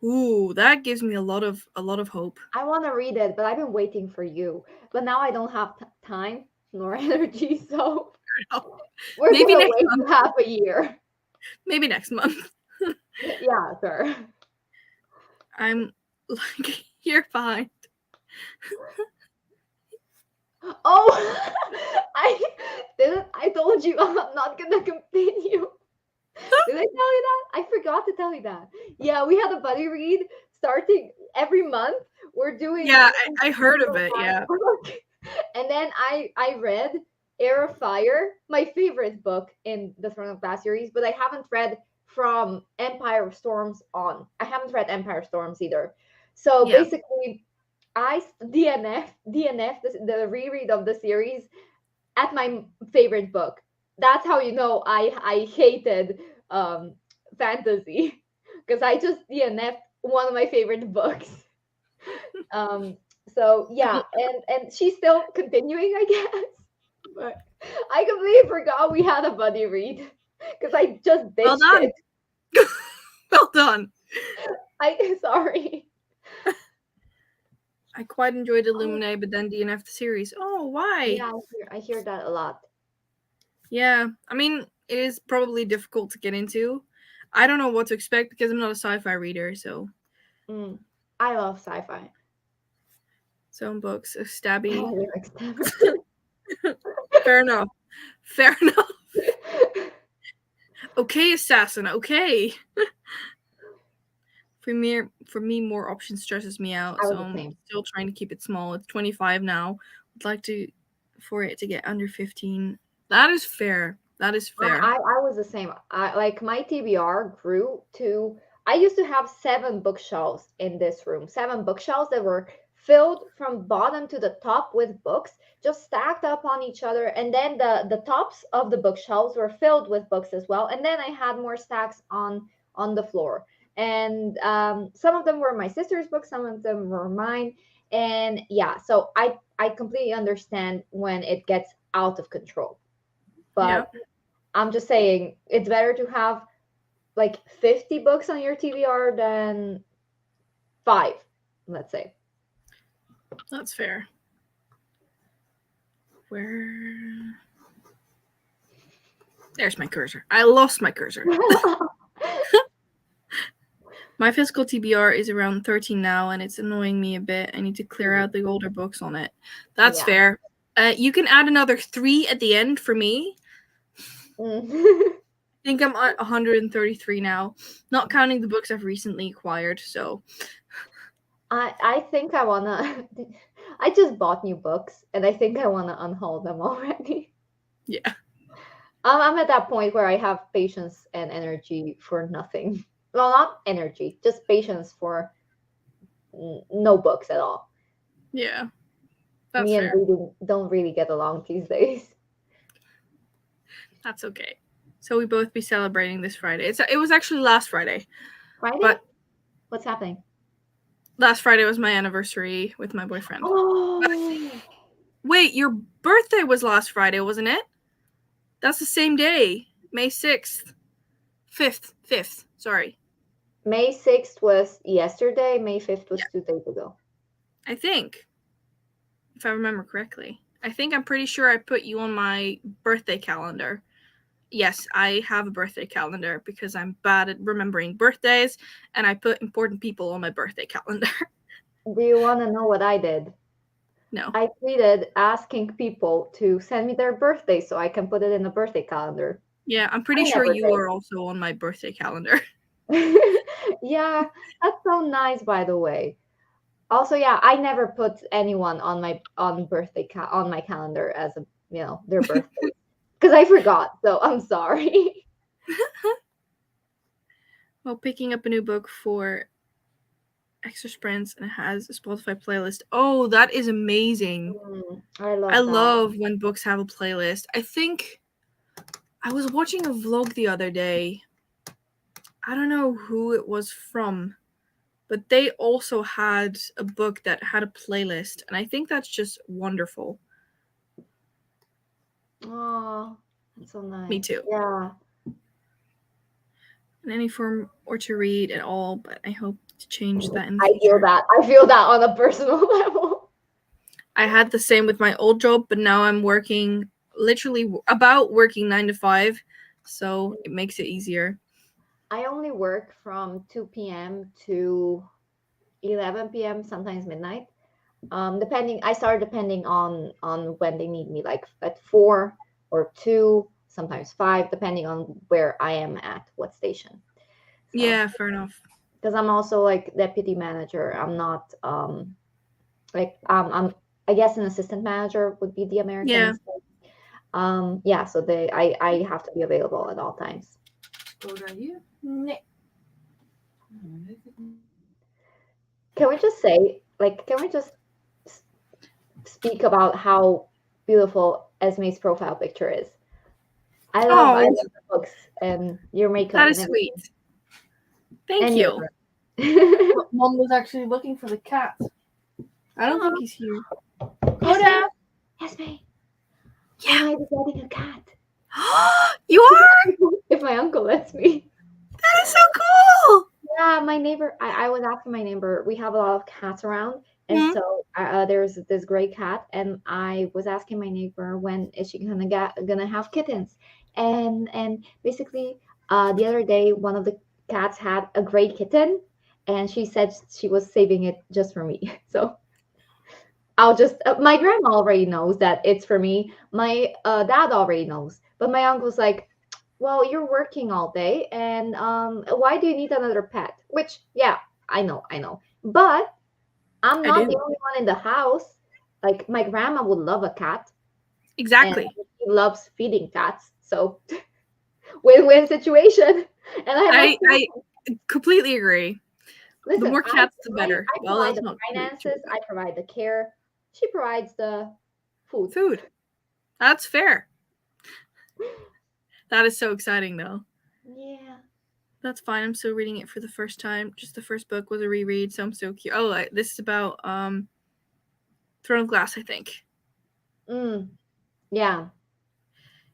Ooh, that gives me a lot of hope. I want to read it, but I've been waiting for you. But now I don't have time nor energy, so we're Maybe gonna next wait month. half a year. Maybe next month. Yeah, sure. I'm like, you're fine. Oh, I told you I'm not gonna continue. Did I tell you that? I forgot to tell you that. Yeah, we had a buddy read starting every month. We're doing. Yeah, I heard of it. Yeah. And then I read Air of Fire, my favorite book in the Throne of Glass series, but I haven't read from Empire of Storms on. I haven't read Empire of Storms either. So Yeah. basically, I DNF the reread of the series at my favorite book. That's how you know I hated fantasy because I just DNF one of my favorite books. So yeah, and she's still continuing, I guess. But I completely forgot we had a buddy read because I just ditched Well done. it. Well done. Sorry. I quite enjoyed Illuminate, but then DNF the series. Oh, why? Yeah, I hear that a lot. Yeah, I mean, it is probably difficult to get into. I don't know what to expect because I'm not a sci-fi reader, so. I love sci-fi. Some books, stabby. Oh, Fair enough. Fair enough. Okay, assassin. Okay. For me, more options stresses me out, so I'm still trying to keep it small. It's 25 now. I'd like for it to get under 15. That is fair. That is fair. I was the same. Like my TBR grew to. I used to have 7 bookshelves in this room. 7 bookshelves that were filled from bottom to the top with books, just stacked up on each other. And then the tops of the bookshelves were filled with books as well. And then I had more stacks on the floor. And some of them were my sister's books, some of them were mine. And yeah, so I completely understand when it gets out of control. But yeah. I'm just saying it's better to have like 50 books on your TBR than 5, let's say. That's fair. There's my cursor. I lost my cursor. My physical TBR is around 13 now, and it's annoying me a bit. I need to clear out the older books on it. That's fair. You can add another 3 at the end for me. I think I'm at 133 now, not counting the books I've recently acquired. So, I think I wanna. I just bought new books, and I think I wanna unhaul them already. Yeah. I'm at that point where I have patience and energy for nothing. Well, not energy, just patience for no books at all. Yeah. That's Me fair. and reading don't really get along these days. That's okay. So we both be celebrating this Friday. It was actually last Friday. Friday? But what's happening? Last Friday was my anniversary with my boyfriend. Oh. Wait, your birthday was last Friday, wasn't it? That's the same day. May 6th. 5th. Sorry. May 6th was yesterday. May 5th was 2 days ago. I think. If I remember correctly. I'm pretty sure I put you on my birthday calendar. Yes, I have a birthday calendar because I'm bad at remembering birthdays, and I put important people on my birthday calendar. Do you want to know what I did? No. I tweeted asking people to send me their birthday so I can put it in the birthday calendar. Yeah, I'm pretty sure you are also on my birthday calendar. Yeah, that's so nice, by the way. Also, yeah, I never put anyone on my on my calendar as a their birthday because I forgot. So I'm sorry. Well, picking up a new book for extra sprints, and it has a Spotify playlist. Oh, that is amazing. I love when books have a playlist. I think I was watching a vlog the other day. I don't know who it was from, but they also had a book that had a playlist, and I think that's just wonderful. Oh, that's so nice. Me too. Yeah. In any form or to read at all, but I hope to change that in the future. I feel that on a personal level. I had the same with my old job, but now I'm working working 9 to 5, so it makes it easier. I only work from 2 p.m. to 11 p.m., sometimes midnight. I start depending on when they need me, like at 4 or 2, sometimes 5, depending on where I am at, what station. So, yeah, fair enough. Because I'm also like deputy manager. I'm not I'm I guess an assistant manager would be the American. Yeah. So I have to be available at all times. Can we just say, can we just speak about how beautiful Esmay's profile picture is? I love the books and your makeup. That is sweet. Thank you. Mom was actually looking for the cat. I don't think he's here. Koda! Esmay. Yeah. I might be getting a cat. You are? If my uncle lets me. That is so cool! Yeah, my neighbor, I was asking my neighbor, we have a lot of cats around. And so there's this gray cat, and I was asking my neighbor, when is she gonna have kittens? And basically, the other day, one of the cats had a gray kitten, and she said she was saving it just for me. So I'll just my grandma already knows that it's for me. My dad already knows, but my uncle's like, well, you're working all day, and why do you need another pet? Which, yeah, I know, but I'm not the only one in the house. Like, my grandma would love a cat. Exactly. And she loves feeding cats. So, win-win situation. And I completely agree. Listen, the more cats, the better. I provide the finances. I provide the care. She provides the food. That's fair. That is so exciting, though. Yeah. That's fine. I'm still reading it for the first time. Just the first book was a reread, so I'm so cute. Oh, this is about Throne of Glass, I think. Yeah.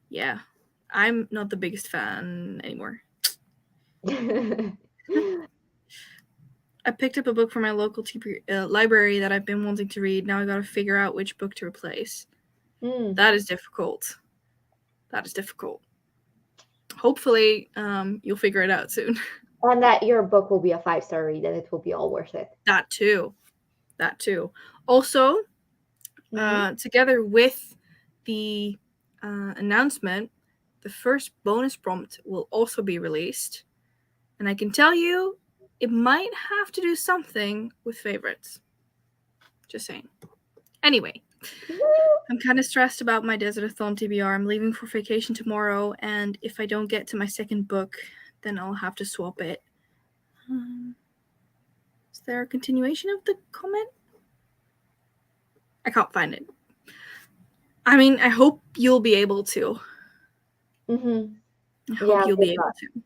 Yeah. I'm not the biggest fan anymore. I picked up a book from my local library that I've been wanting to read. Now I gotta figure out which book to replace. That is difficult. Hopefully, you'll figure it out soon. And that your book will be a 5-star read, and it will be all worth it. That too. Also, together with the announcement, the first bonus prompt will also be released. And I can tell you, it might have to do something with favorites. Just saying. Anyway, I'm kind of stressed about my DesertAthon TBR. I'm leaving for vacation tomorrow, and if I don't get to my second book, then I'll have to swap it. Is there a continuation of the comment? I can't find it. I mean, I hope you'll be able to. I hope you'll good be able luck. to.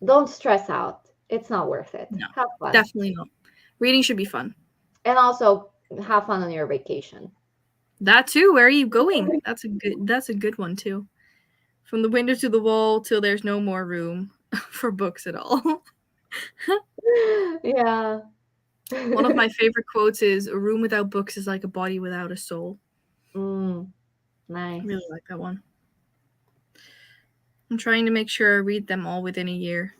Don't stress out. It's not worth it. No, Have fun. definitely not. Reading should be fun. And also have fun on your vacation. That too. Where are you going? That's a good one too. From the window to the wall till there's no more room for books at all. Yeah. One of my favorite quotes is, "A room without books is like a body without a soul." I really Nice. like that one. I'm trying to make sure I read them all within a year.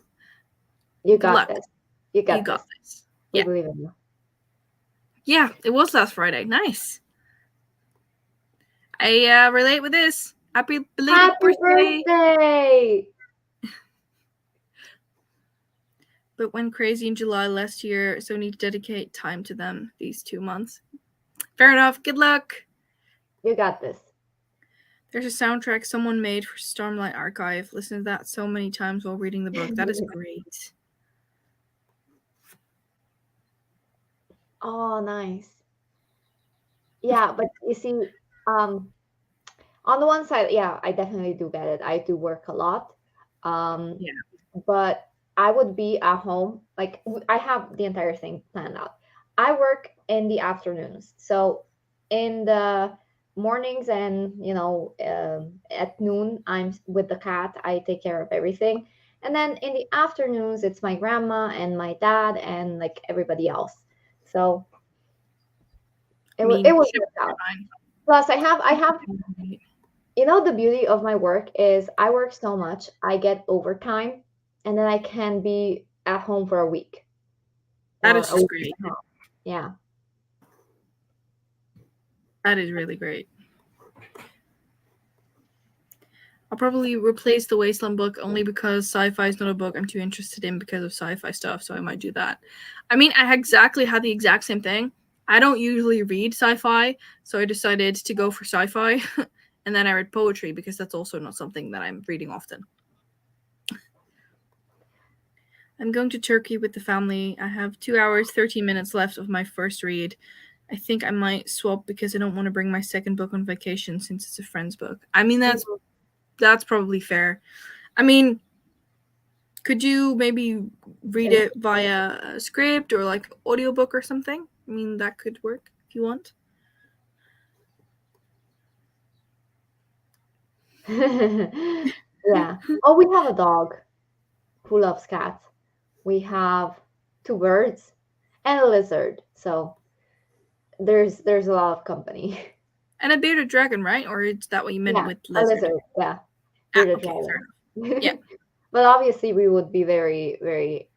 You Good got luck. this. You got got this. this. We Yeah. believe in you. Yeah, it was last Friday. Nice. I relate with this. Happy belated birthday! But went crazy in July last year, so need to dedicate time to them these 2 months. Fair enough. Good luck. You got this. There's a soundtrack someone made for Stormlight Archive. Listen to that so many times while reading the book. That is great. Oh, nice. Yeah, but you see, on the one side, yeah, I definitely do get it. I do work a lot. Yeah. But I would be at home. Like I have the entire thing planned out. I work in the afternoons. So in the mornings and, at noon, I'm with the cat. I take care of everything. And then in the afternoons, it's my grandma and my dad and like everybody else. So it was worked out. Plus, I have the beauty of my work is I work so much, I get overtime, and then I can be at home for a week. That is just great. Yeah. That is really great. I'll probably replace the Wasteland book only because sci-fi is not a book I'm too interested in because of sci-fi stuff, so I might do that. I mean, I exactly had the exact same thing. I don't usually read sci-fi, so I decided to go for sci-fi, and then I read poetry because that's also not something that I'm reading often. I'm going to Turkey with the family. I have 2 hours, 13 minutes left of my first read. I think I might swap because I don't want to bring my second book on vacation since it's a friend's book. I mean, that's probably fair. I mean, could you maybe read it via a Scribd or like audiobook or something? I mean, that could work if you want. Yeah. Oh, we have a dog who loves cats. We have 2 birds and a lizard. So there's a lot of company. And a bearded dragon, right? Or is that what you meant with lizard? A lizard, yeah. Okay, fair enough. Yeah. But obviously we would be very, very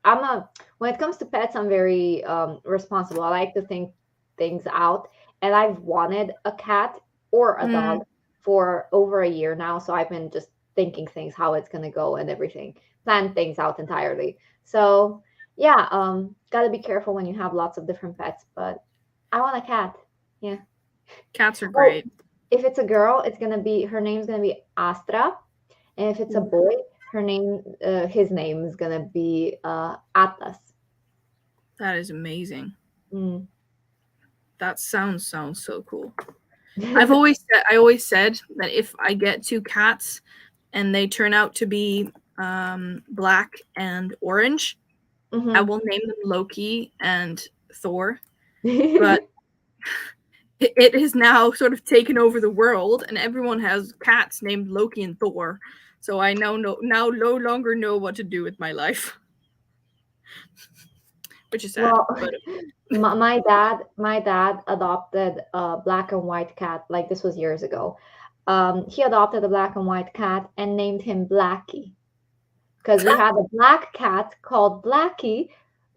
when it comes to pets, I'm very responsible. I like to think things out. And I've wanted a cat or a dog for over a year now. So I've been just thinking things, how it's gonna go and everything. Plan things out entirely. So yeah, gotta be careful when you have lots of different pets, but I want a cat. Yeah. Cats are great. If it's a girl, her name's gonna be Astra. And if it's a boy, his name is gonna be Atlas. That is amazing. Mm. That sounds so cool. I always said that if I get 2 cats and they turn out to be black and orange, I will name them Loki and Thor. But it has now sort of taken over the world, and everyone has cats named Loki and Thor. So I now no longer know what to do with my life, which is sad. Well, but my dad adopted a black and white cat. Like this was years ago. He adopted a black and white cat and named him Blackie, because we had a black cat called Blackie,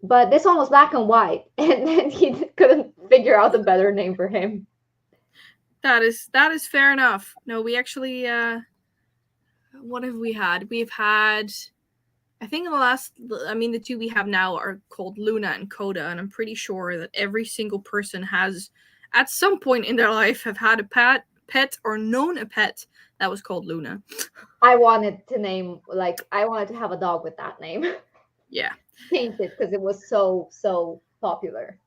but this one was black and white, and then he couldn't figure out a better name for him. That is fair enough. No, we actually what have we had? We've had, I think the 2 we have now are called Luna and Coda, and I'm pretty sure that every single person has at some point in their life have had a pet or known a pet that was called Luna. I wanted to have a dog with that name. Yeah. Changed it because it was so popular.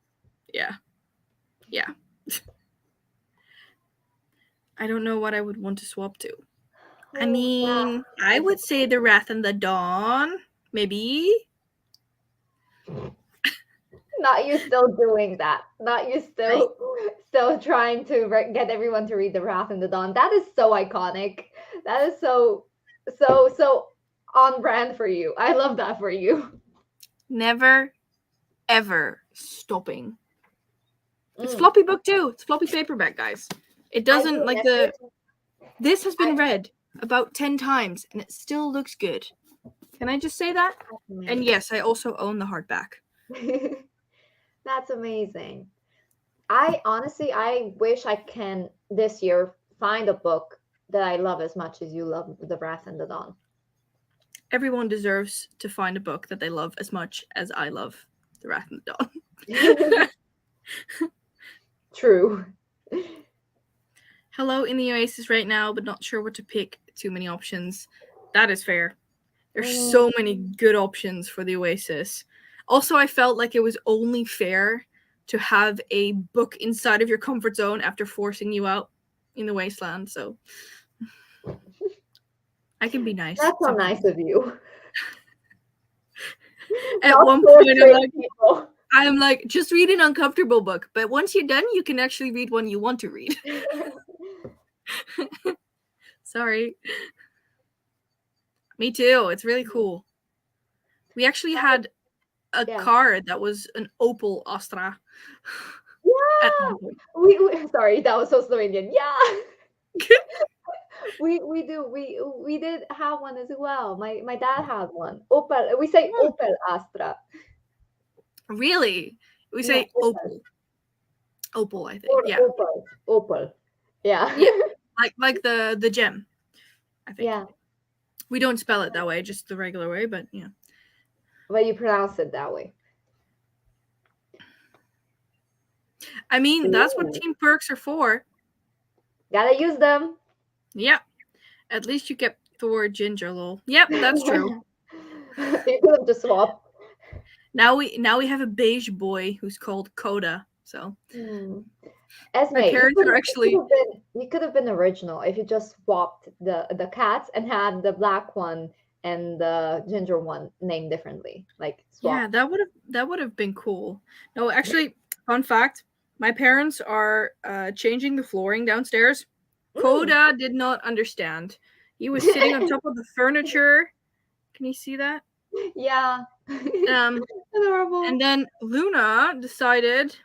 Yeah. I don't know what I would want to swap to. I mean, I would say The Wrath and the Dawn, maybe. Not you still doing that. Not you still trying to get everyone to read The Wrath and the Dawn. That is so iconic. That is so on brand for you. I love that for you. Never, ever stopping. It's floppy book too. It's floppy paperback, guys. It doesn't like the. This has been read about 10 times and it still looks good. Can I just say that? And yes, I also own the hardback. That's amazing. I wish I can this year find a book that I love as much as you love The Wrath and the Dawn. Everyone deserves to find a book that they love as much as I love The Wrath and the Dawn. True. Hello in the Oasis right now, but not sure what to pick. Too many options. That is fair. There's so many good options for the Oasis. Also, I felt like it was only fair to have a book inside of your comfort zone after forcing you out in the wasteland. So I can be nice. That's so nice of you. At one point, I'm like, just read an uncomfortable book. But once you're done, you can actually read one you want to read. Sorry. Me too. It's really cool. We actually had a car that was an Opel Astra. Yeah. We sorry, that was so Slovenian. Yeah. we did have one as well. My dad had one. Opel. We say Opel Astra. Really? We say Opel. Opel, I think. Or yeah. Opel. Yeah. Yeah. Like the gem. I think. Yeah. We don't spell it that way, just the regular way, but yeah. But you pronounce it that way. I mean, that's what team perks are for. Gotta use them. Yep. At least you kept the word ginger, lol. Yep, that's true. You could have just swapped. Now we have a beige boy who's called Coda. So Esmay, my parents are actually. You could have been original if you just swapped the cats and had the black one and the ginger one named differently. Like swap. Yeah, that would have been cool. No, actually, fun fact: my parents are changing the flooring downstairs. Coda did not understand. He was sitting on top of the furniture. Can you see that? Yeah. Adorable. And then Luna decided,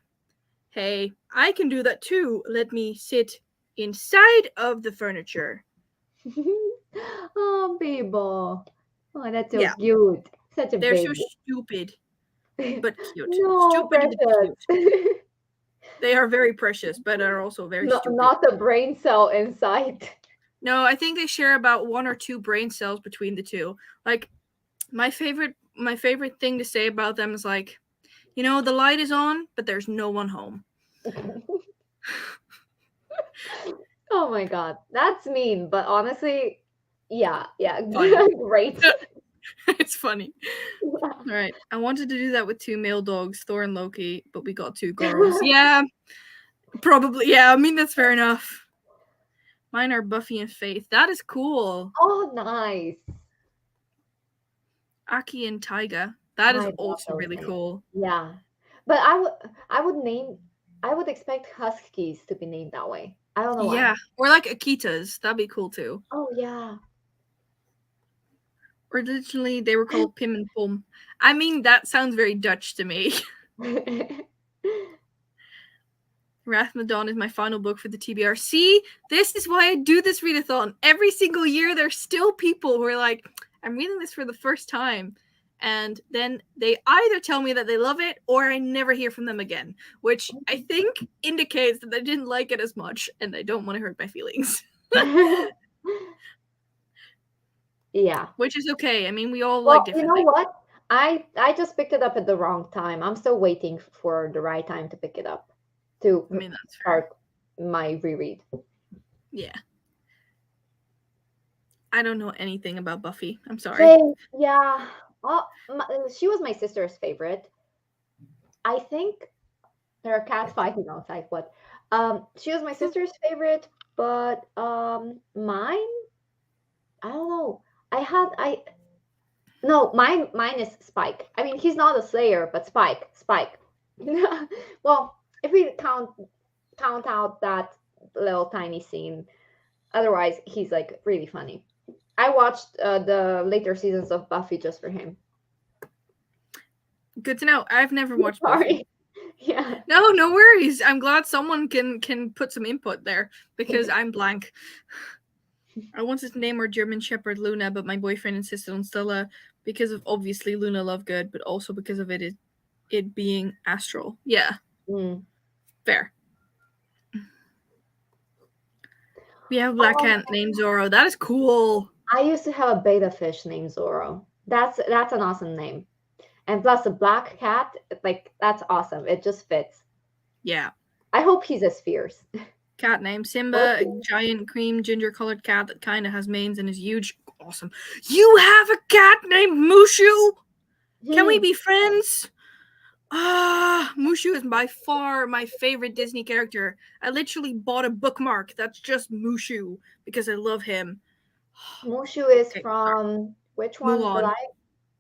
hey, I can do that too. Let me sit inside of the furniture. Oh, Bibo. Oh, that's so cute. Such a They're baby. so stupid, but cute. No, stupid precious. but cute. They are very precious, but are also very stupid. Not a brain cell inside. No, I think they share about 1 or 2 brain cells between the two. Like, my favorite thing to say about them is like, you know, the light is on, but there's no one home. Oh my god, that's mean, but honestly, yeah, great. It's funny. All right, I wanted to do that with 2 male dogs, Thor and Loki, but we got 2 girls. Yeah, probably. Yeah, I mean, that's fair enough. Mine are Buffy and Faith. That is cool. Oh, nice. Aki and Taiga. That is also really cool. Yeah, but I would expect huskies to be named that way. I don't know why. Yeah, or like Akitas. That'd be cool too. Oh yeah. Originally, they were called Pim and Pom. I mean, that sounds very Dutch to me. Wrath and the Dawn is my final book for the TBR. See, this is why I do this readathon. Every single year, there's still people who are like, I'm reading this for the first time. And then they either tell me that they love it or I never hear from them again, which I think indicates that they didn't like it as much and I don't want to hurt my feelings. Yeah. Which is okay. I mean, we all like different things. You know what? I just picked it up at the wrong time. I'm still waiting for the right time to pick it up to that's start my reread. Yeah. I don't know anything about Buffy. I'm sorry. Same. Yeah. Oh, she was my sister's favorite. I think there are cats fighting outside. What? She was my sister's favorite, but mine I don't know. No, mine is Spike. I mean, he's not a Slayer, but Spike. Well, if we count out that little tiny scene, otherwise he's like really funny. I watched the later seasons of Buffy just for him. Good to know. I've never watched Buffy. Sorry. Yeah. No worries. I'm glad someone can put some input there because I'm blank. I wanted to name our German Shepherd Luna, but my boyfriend insisted on Stella because of obviously Luna Lovegood, but also because of it being astral. Yeah. Fair. We have a black cat named Zorro. That is cool. I used to have a beta fish named Zorro. That's an awesome name. And plus a black cat, like that's awesome. It just fits. Yeah. I hope he's as fierce. Cat named Simba, a giant cream ginger colored cat that kind of has mange and is huge. Awesome. You have a cat named Mushu? Can we be friends? Mushu is by far my favorite Disney character. I literally bought a bookmark that's just Mushu because I love him. Mushu is from which one? Mulan.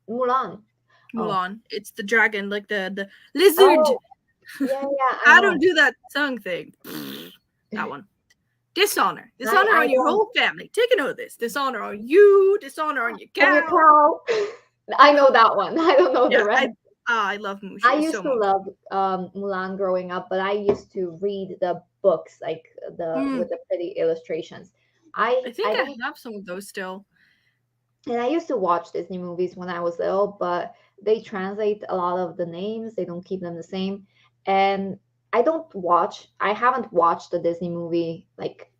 Mulan. Mulan. It's the dragon, like the lizard. Oh, yeah. I don't do that tongue thing. That one. Dishonor. Dishonor on your whole family. Take a note of this. Dishonor on you. Dishonor on your cow. I know that one. I don't know the rest. I love Mushu. I used to love Mulan growing up, but I used to read the books like with the pretty illustrations. I think I have some of those still. And I used to watch Disney movies when I was little, but they translate a lot of the names. They don't keep them the same. And I haven't watched the Disney movie, like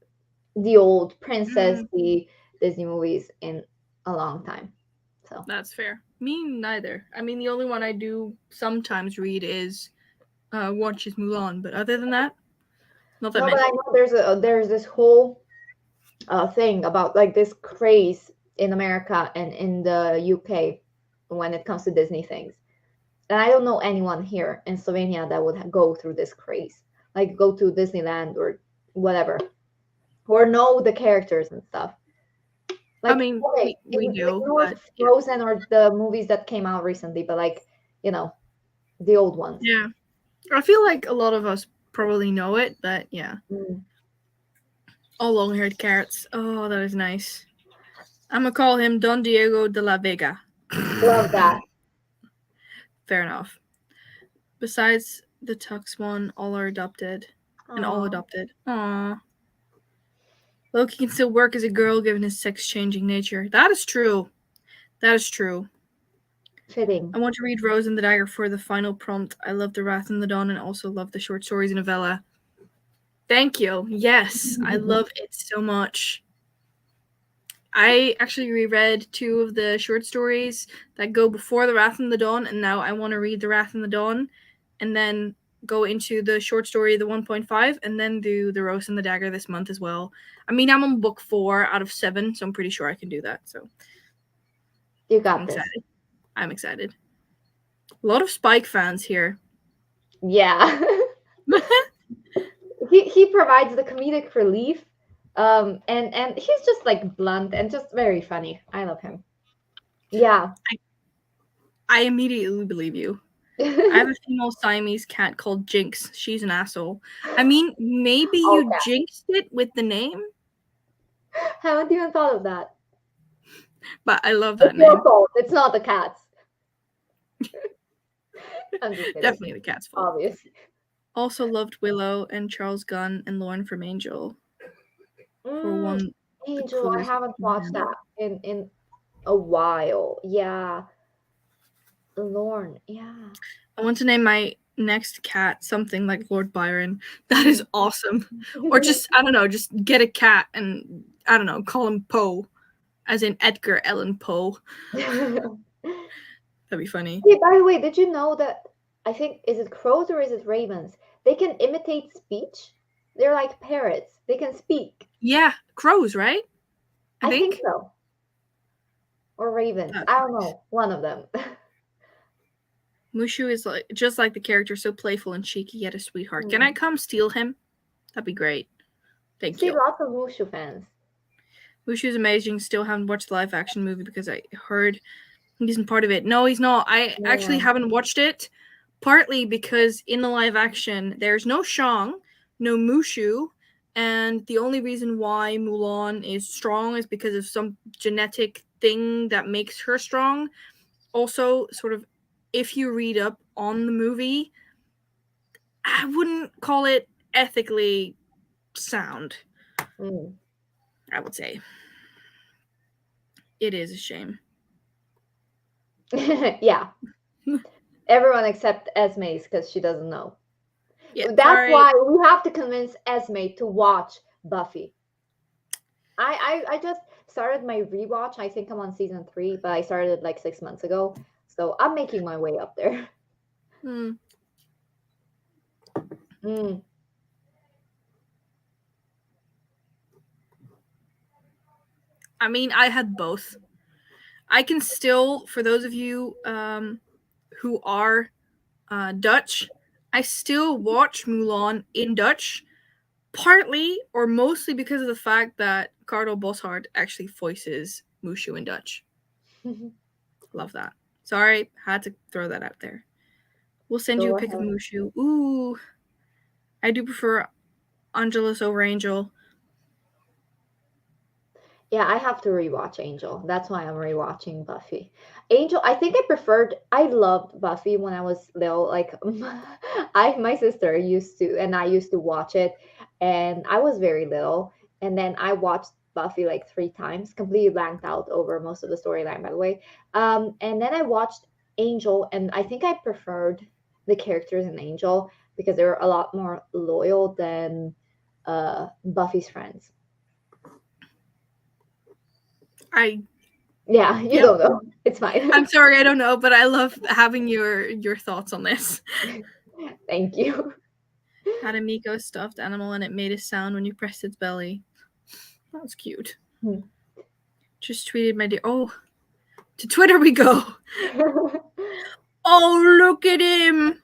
the old princess, the Disney movies in a long time. So that's fair. Me neither. I mean, the only one I do sometimes read is watch is Mulan, but other than that, not that many. But I know there's this whole thing about like this craze in America and in the UK when it comes to Disney things. And I don't know anyone here in Slovenia that would go through this craze, like go to Disneyland or whatever, or know the characters and stuff. Like, I mean, okay, we do. But, Frozen or the movies that came out recently, but like, the old ones. Yeah. I feel like a lot of us probably know it, but yeah. All long-haired carrots. Oh, that is nice. I'm going to call him Don Diego de la Vega. Love that. Fair enough. Besides the Tux one, all are adopted. Aww. And all adopted. Aww. Loki can still work as a girl given his sex-changing nature. That is true. That is true. Fitting. I want to read Rose and the Dagger for the final prompt. I love The Wrath and the Dawn and also love the short stories and novella. Thank you. Yes, I love it so much. I actually reread 2 of the short stories that go before The Wrath and the Dawn, and now I want to read The Wrath and the Dawn and then go into the short story, the 1.5, and then do The Rose and the Dagger this month as well. I mean, I'm on book 4 out of 7, so I'm pretty sure I can do that. So you got this. Excited. I'm excited. A lot of Spike fans here. Yeah. he provides the comedic relief. And he's just like blunt and just very funny. I love him. Yeah. I immediately believe you. I have a female Siamese cat called Jinx. She's an asshole. I mean, maybe you jinxed it with the name. Haven't even thought of that. But I love that name. Your fault. It's not the cat's. Definitely the cat's fault. Obviously. Also loved Willow and Charles Gunn and Lauren from Angel. For one, Angel, I haven't watched that in a while. Yeah. Lauren, yeah. I want to name my next cat something like Lord Byron. That is awesome. Or just, I don't know, just get a cat and, I don't know, call him Poe. As in Edgar Allan Poe. That'd be funny. Hey, by the way, did you know that, I think, is it crows or is it ravens? They can imitate speech. They're like parrots. They can speak. Yeah, crows, right? I think so. Or ravens. I don't know. One of them. Mushu is like just like the character, so playful and cheeky, yet a sweetheart. Can I come steal him? That'd be great. Thank you. Lots of Mushu fans. Mushu's amazing. Still haven't watched the live action movie because I heard he isn't part of it. No, he's not. I actually haven't watched it, partly because in the live action there's no Shang, no Mushu, and the only reason why Mulan is strong is because of some genetic thing that makes her strong. Also, sort of, if you read up on the movie, I wouldn't call it ethically sound. I would say. It is a shame. Yeah. Everyone except Esmay because she doesn't know. Yeah, that's why we have to convince Esmay to watch Buffy. I just started my rewatch. I think I'm on season 3, but I started like 6 months ago. So I'm making my way up there. I mean, I had both. I can still, for those of you who are Dutch, I still watch Mulan in Dutch, partly or mostly because of the fact that Carlo Boshart actually voices Mushu in Dutch. Love that. Sorry, had to throw that out there. We'll send you a pic of Mushu. Ooh, I do prefer Angelus over Angel. Yeah, I have to rewatch Angel. That's why I'm rewatching Buffy. Angel, I think I loved Buffy when I was little. Like my sister used to, and I used to watch it, and I was very little. And then I watched Buffy like 3 times, completely blanked out over most of the storyline, by the way. And then I watched Angel, and I think I preferred the characters in Angel because they were a lot more loyal than Buffy's friends. Yeah, you don't know. It's fine. I'm sorry, I don't know, but I love having your thoughts on this. Thank you. Had a Miko stuffed animal and it made a sound when you pressed its belly. That was cute. Just tweeted my dear. Oh, to Twitter we go. Oh, look at him.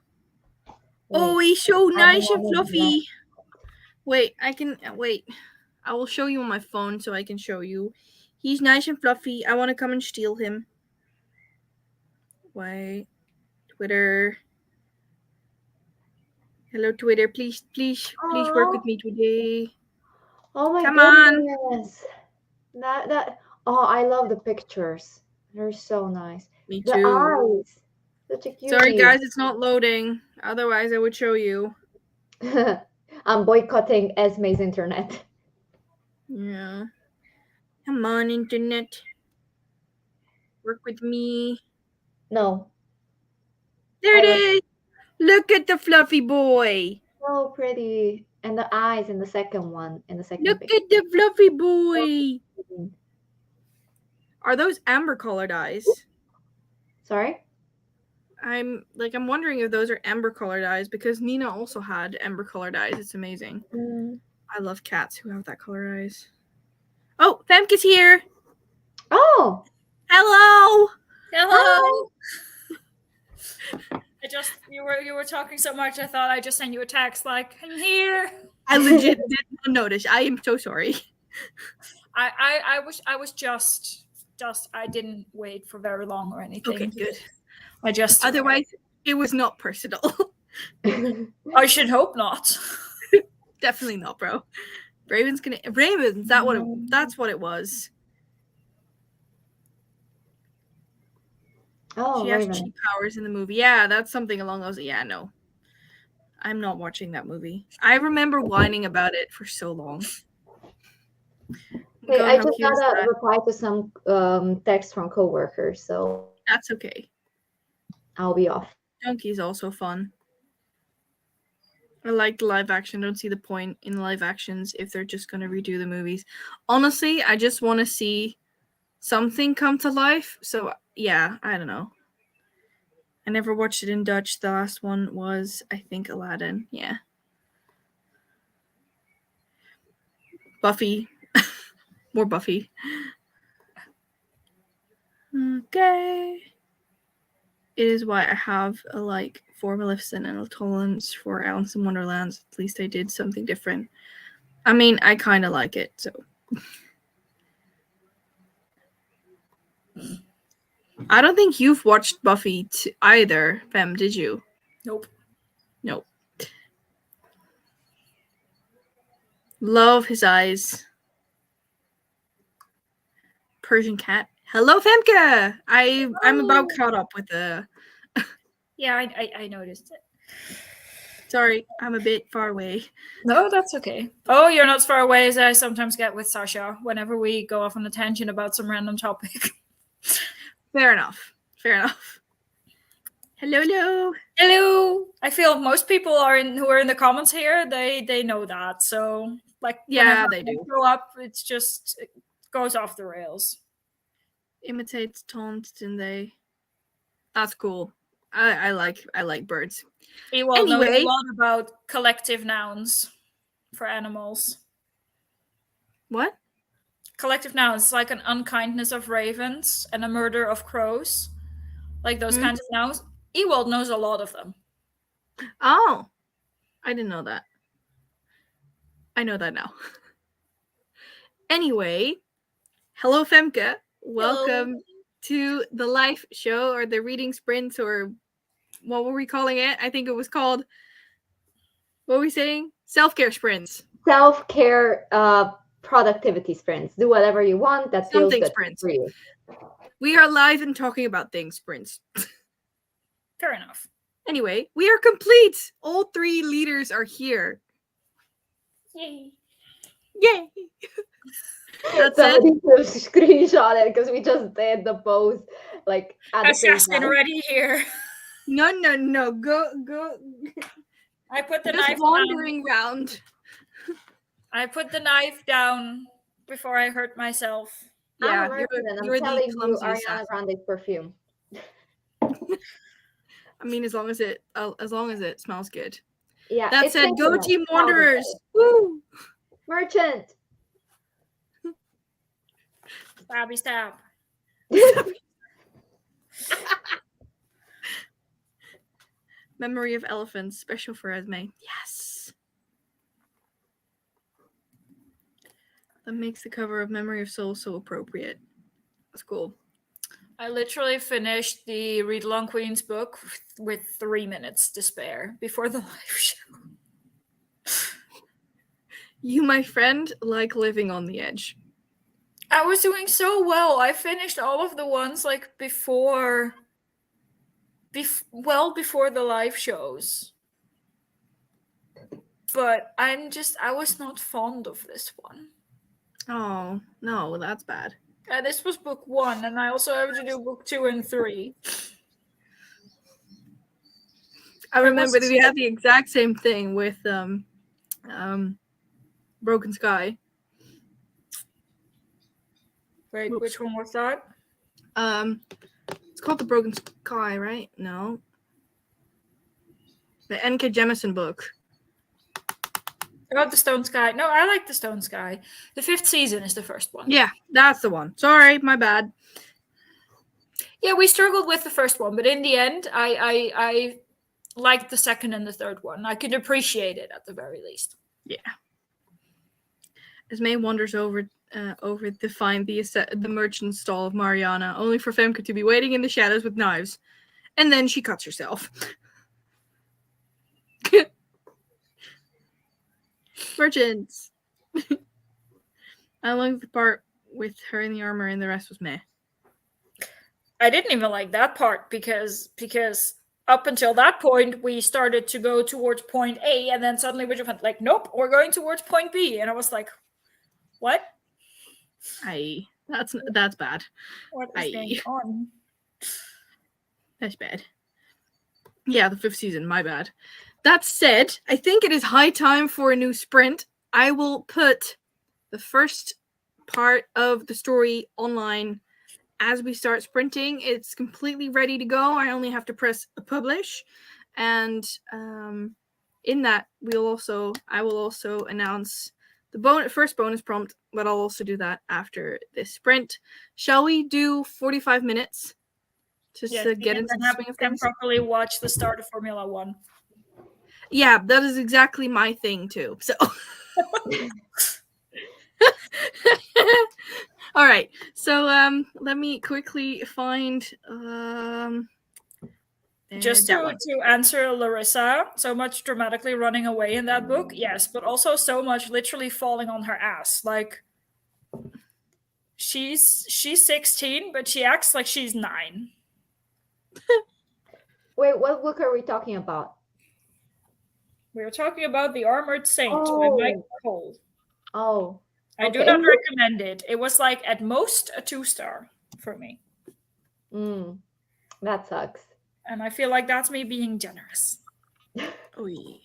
Oh, he's so nice and fluffy. Wait, I will show you on my phone so I can show you. He's nice and fluffy. I want to come and steal him. Wait. Twitter. Hello, Twitter. Please work with me today. Oh my goodness. That I love the pictures. They're so nice. Me the too. Eyes. Such a cutie. Sorry guys, it's not loading. Otherwise I would show you. I'm boycotting Esmay's internet. Yeah. Come on, internet. Work with me. No. There it is. Look at the fluffy boy. So pretty. And the eyes in the second one. Look at the fluffy boy. Are those amber colored eyes? Sorry? I'm wondering if those are amber colored eyes because Nina also had amber colored eyes. It's amazing. I love cats who have that colored eyes. Oh, Femke's here. Oh. Hello. Hello. You were talking so much I thought I'd just send you a text like, I'm here. I legit did not notice. I am so sorry. I was just I didn't wait for very long or anything. Okay, good. Otherwise it was not personal. I should hope not. Definitely not, bro. Ravens, that's what it was. Oh, she has cheap powers in the movie. Yeah, that's something along those. Yeah, no. I'm not watching that movie. I remember whining about it for so long. Hey, I just got a reply to some text from coworkers, so that's okay. I'll be off. Donkey's also fun. I like the live action. Don't see the point in live actions if they're just gonna redo the movies. Honestly, I just want to see something come to life. So yeah, I don't know. I never watched it in Dutch. The last one was, I think, Aladdin. Yeah. Buffy. More Buffy. Okay. It is why I have a for Maleficent and a tolerance for Alice in Wonderland. At least I did something different. I mean, I kind of like it, so. I don't think you've watched Buffy either, Fem, did you? Nope. Nope. Love his eyes. Persian cat. Hello, Femke! I'm about caught up with the... Yeah, I noticed it. Sorry, I'm a bit far away. No, that's okay. Oh, you're not as far away as I sometimes get with Sasha whenever we go off on a tangent about some random topic. Fair enough. Fair enough. Hello. Hello. I feel most people who are in the comments here, they know that. So like, yeah, they do. Go up, it goes off the rails. Imitates taunts, and they. That's cool. I like birds. Ewald knows a lot about collective nouns for animals. What? Collective nouns, like an unkindness of ravens and a murder of crows. Like those kinds of nouns. Ewald knows a lot of them. Oh. I didn't know that. I know that now. Anyway, hello, Femke. Welcome to the live show, or the reading sprints, or what were we calling it? I think it was called, what were we saying? Self-care sprints. Self-care productivity sprints. Do whatever you want that feels good for you. We are live and talking about things sprints. Fair enough. Anyway, we are complete. All 3 leaders are here. Yay. Yay. That's somebody should screenshot it, because we just did the post like at the same Assassin time. ready here. No. Go. I put the just knife wandering round. I put the knife down before I hurt myself. Yeah, you're telling you Ariana Grande's perfume. I mean, as long as it smells good. Yeah. That said, go Team Wanderers. Woo! Merchant. Stabby stab. Memory of Elephants, special for Esmay. Yes. That makes the cover of Memory of Soul so appropriate. That's cool. I literally finished the Read Along Queen's book with 3 minutes to spare before the live show. You, my friend, like living on the edge. I was doing so well. I finished all of the ones like before the live shows. But I was not fond of this one. Oh, no, that's bad. This was book 1, and I also have to do book 2 and 3. I remember that we had the exact same thing with Broken Sky. Wait, which one was that? It's called The Broken Sky, right? No. The N.K. Jemisin book. About the Stone Sky. No, I like the Stone Sky. The 5th season is the first one. Yeah, that's the one. Sorry, my bad. Yeah, we struggled with the first one, but in the end, I liked the second and the third one. I could appreciate it at the very least. Yeah. Esmay wanders over to find the merchant stall of Mariana, only for Femke to be waiting in the shadows with knives. And then she cuts herself. Merchants. I liked the part with her in the armor, and the rest was meh. I didn't even like that part because up until that point we started to go towards point A, and then suddenly we just went like, nope, we're going towards point B, and I was like, what? That's bad. What is going on? That's bad. Yeah, the 5th season, my bad. That said, I think it is high time for a new sprint. I will put the first part of the story online as we start sprinting. It's completely ready to go. I only have to press publish. And in that, I will also announce the first bonus prompt, but I'll also do that after this sprint. Shall we do 45 minutes? Just to get into the swing of things? Properly watch the start of Formula 1. Yeah, that is exactly my thing too. So All right. So let me quickly find Just that to, one. to answer Larissa, so much dramatically running away in that book, yes, but also so much literally falling on her ass. Like she's 16, but she acts like she's 9. Wait, what book are we talking about? We were talking about The Armored Saint by Mike Oh, Cole. oh, I do okay. not recommend it. It was like at most a 2-star for me. That sucks. And I feel like that's me being generous. Oh yeah.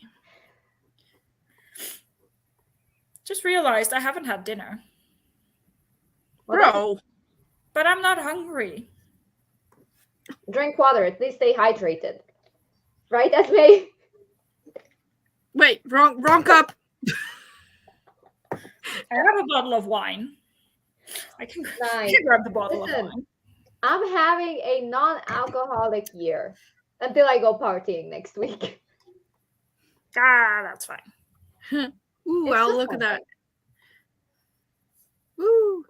Just realized I haven't had dinner. Bro. But I'm not hungry. Drink water. At least stay hydrated. Right, Esmay? Wait, wrong cup. I have a bottle of wine. I can Nice. grab the bottle of Listen, wine. I'm having a non-alcoholic year until I go partying next week. Ah, that's fine. Ooh, It's well, just look at fun. that. Woo.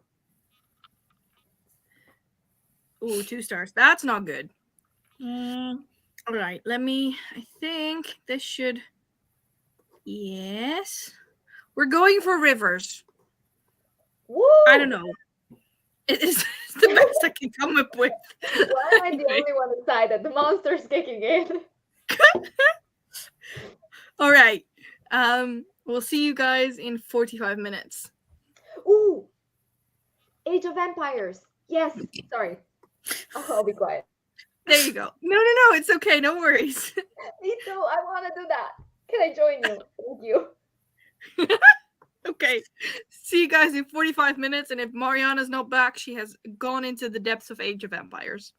Ooh, 2 stars. That's not good. All right, I think this should. Yes. We're going for rivers. Woo! I don't know. It's the best I can come up with. Why am I the only one excited? The monster's kicking in. All right. We'll see you guys in 45 minutes. Ooh! Age of Empires. Yes. Sorry. I'll be quiet. There you go. No, it's okay. No worries. Me too. I want to do that. Can I join you? Thank you. Okay. See you guys in 45 minutes. And if Mariana's not back, she has gone into the depths of Age of Empires.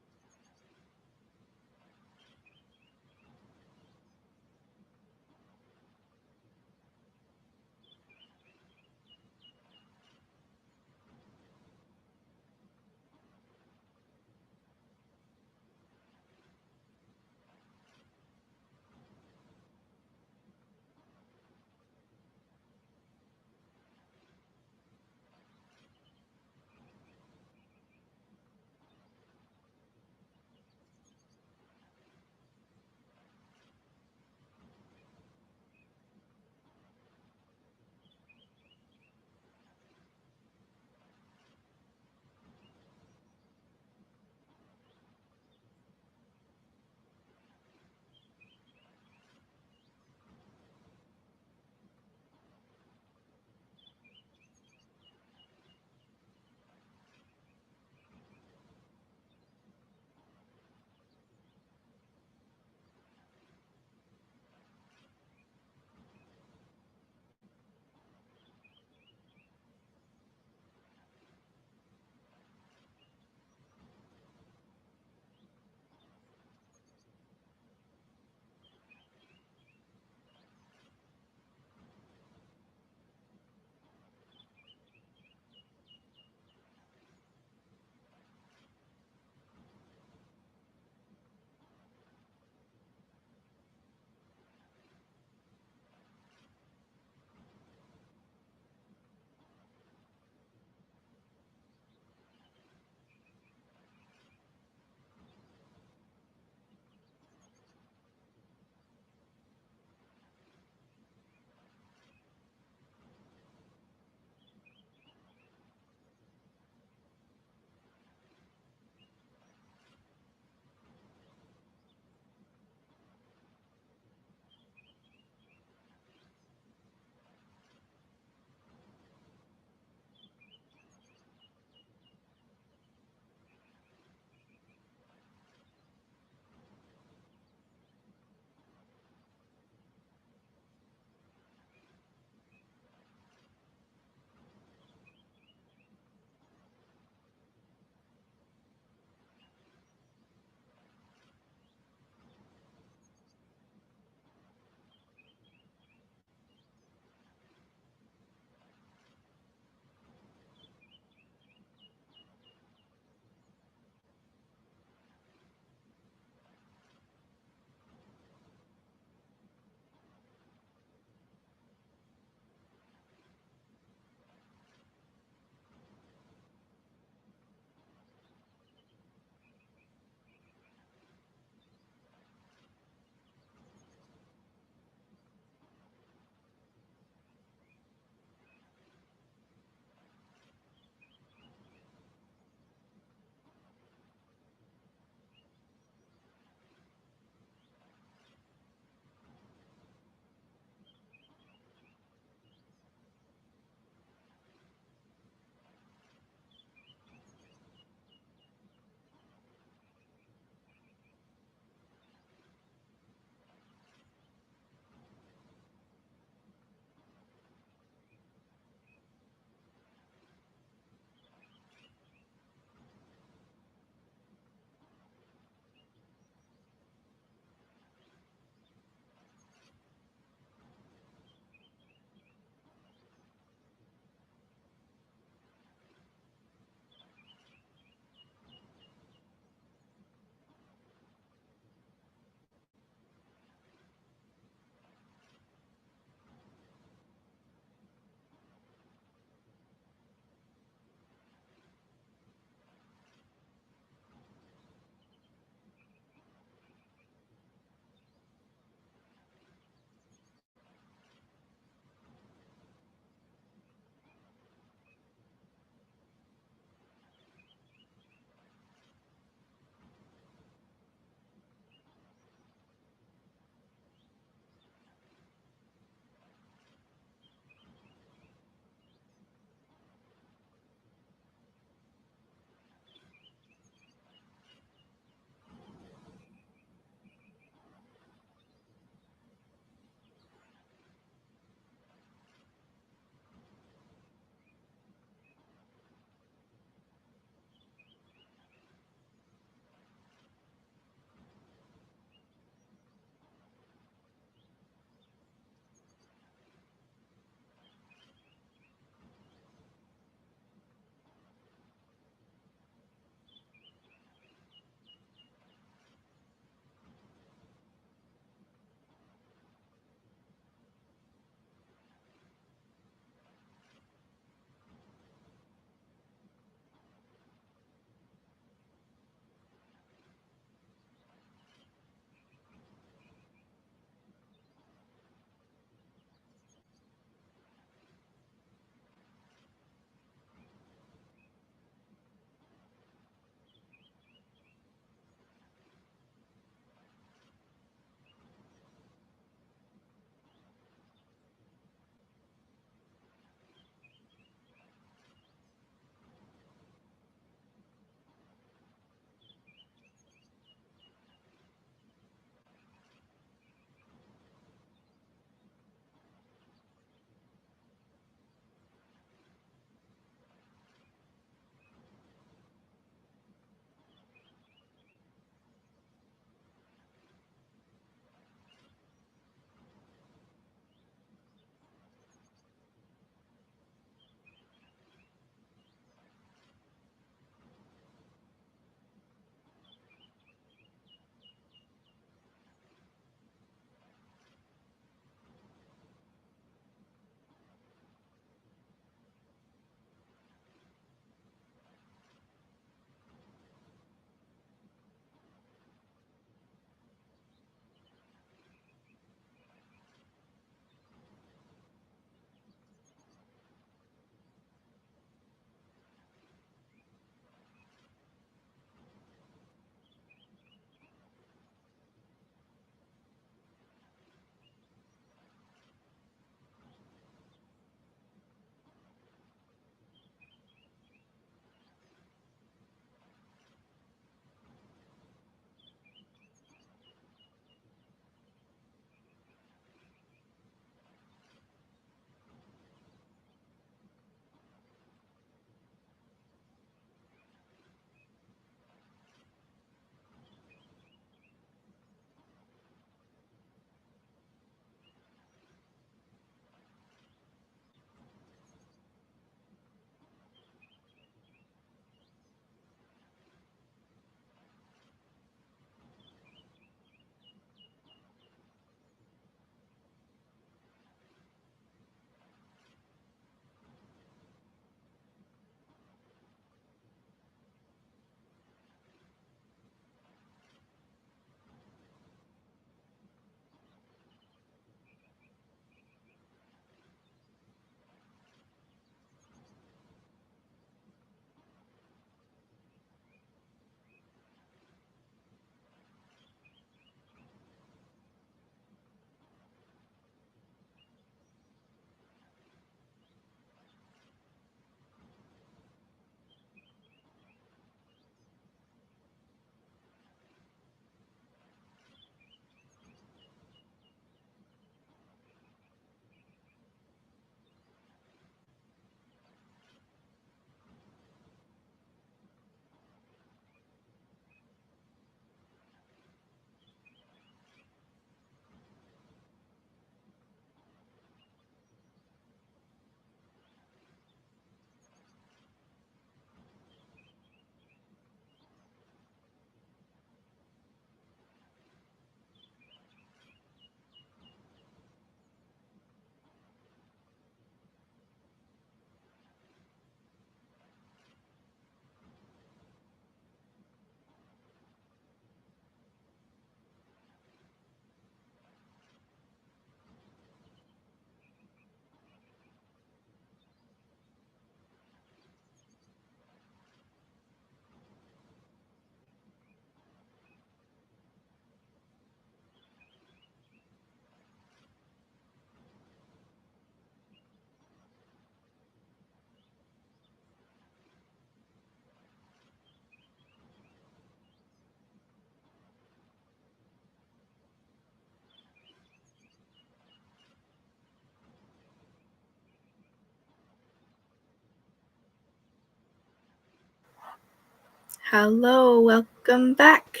Hello, welcome back.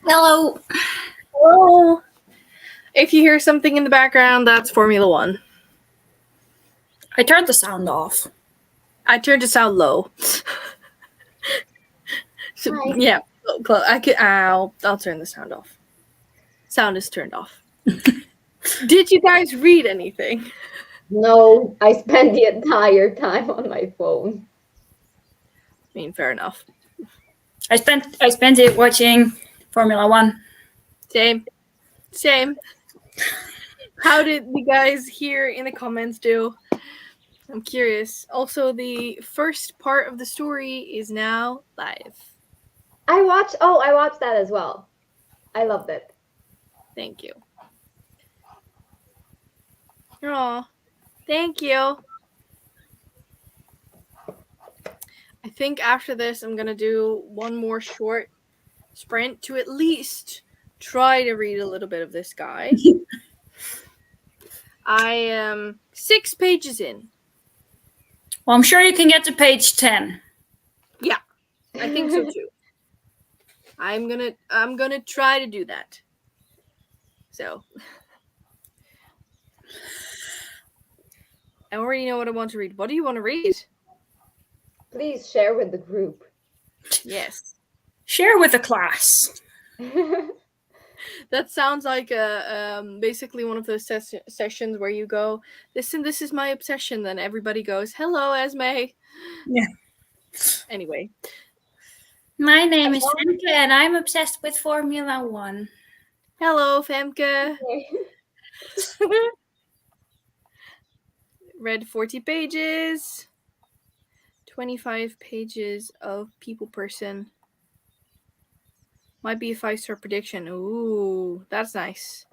Hello. Hello. If you hear something in the background, that's Formula One. I turned the sound off. I turned the sound low. So, Hi. yeah, I'll turn the sound off. Sound is turned off. Did you guys read anything? No, I spent the entire time on my phone. I mean, fair enough. I spent it watching Formula One. Same. How did the guys here in the comments do? I'm curious. Also, the first part of the story is now live. I watched that as well. I loved it. Thank you. Aw, thank you. I think after this, I'm going to do one more short sprint to at least try to read a little bit of this guy. I am 6 pages in. Well, I'm sure you can get to page 10. Yeah, I think so too. I'm gonna try to do that. So I already know what I want to read. What do you want to read? Please share with the group. Yes. Share with the class. That sounds like basically one of those sessions where you go, listen, this is my obsession. Then everybody goes, hello, Esmay. Yeah. Anyway. My name is Femke and I'm obsessed with Formula One. Hello, Femke. Read 40 pages. 25 pages of people person. Might be a 5-star prediction. Ooh, that's nice.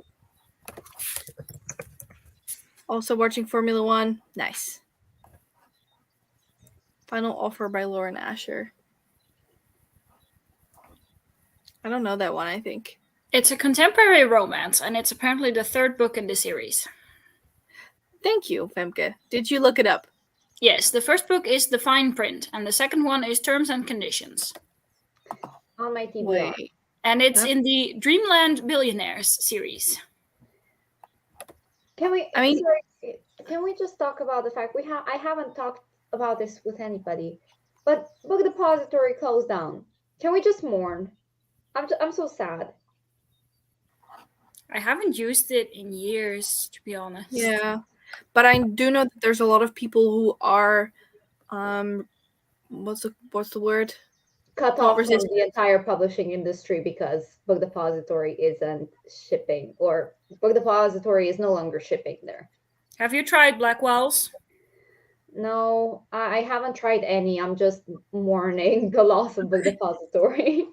Also watching Formula One. Nice. Final Offer by Lauren Asher. I don't know that one, I think. It's a contemporary romance, and it's apparently the 3rd book in the series. Thank you, Femke. Did you look it up? Yes, the first book is The Fine Print, and the second one is Terms and Conditions. On my TBR. Wait. And it's in the Dreamland Billionaires series. Can we just talk about the fact I haven't talked about this with anybody, but Book Depository closed down. Can we just mourn? I'm so sad. I haven't used it in years, to be honest. Yeah, but I do know that there's a lot of people who are, what's the word? Cut off from the entire publishing industry because Book Depository isn't shipping, or Book Depository is no longer shipping there. Have you tried Blackwell's? No, I haven't tried any. I'm just mourning the loss of Book Depository.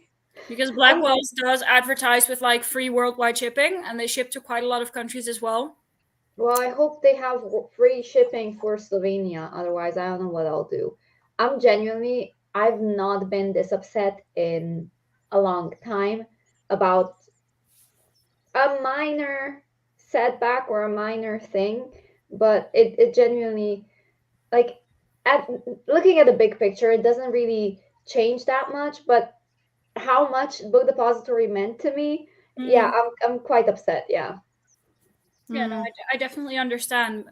Because Blackwell's does advertise with like free worldwide shipping, and they ship to quite a lot of countries as well. Well, I hope they have free shipping for Slovenia. Otherwise, I don't know what I'll do. I've not been this upset in a long time about a minor setback or a minor thing, but it genuinely, like, looking at the big picture, it doesn't really change that much, but how much Book Depository meant to me, yeah, I'm quite upset, yeah. Yeah, no, I definitely understand.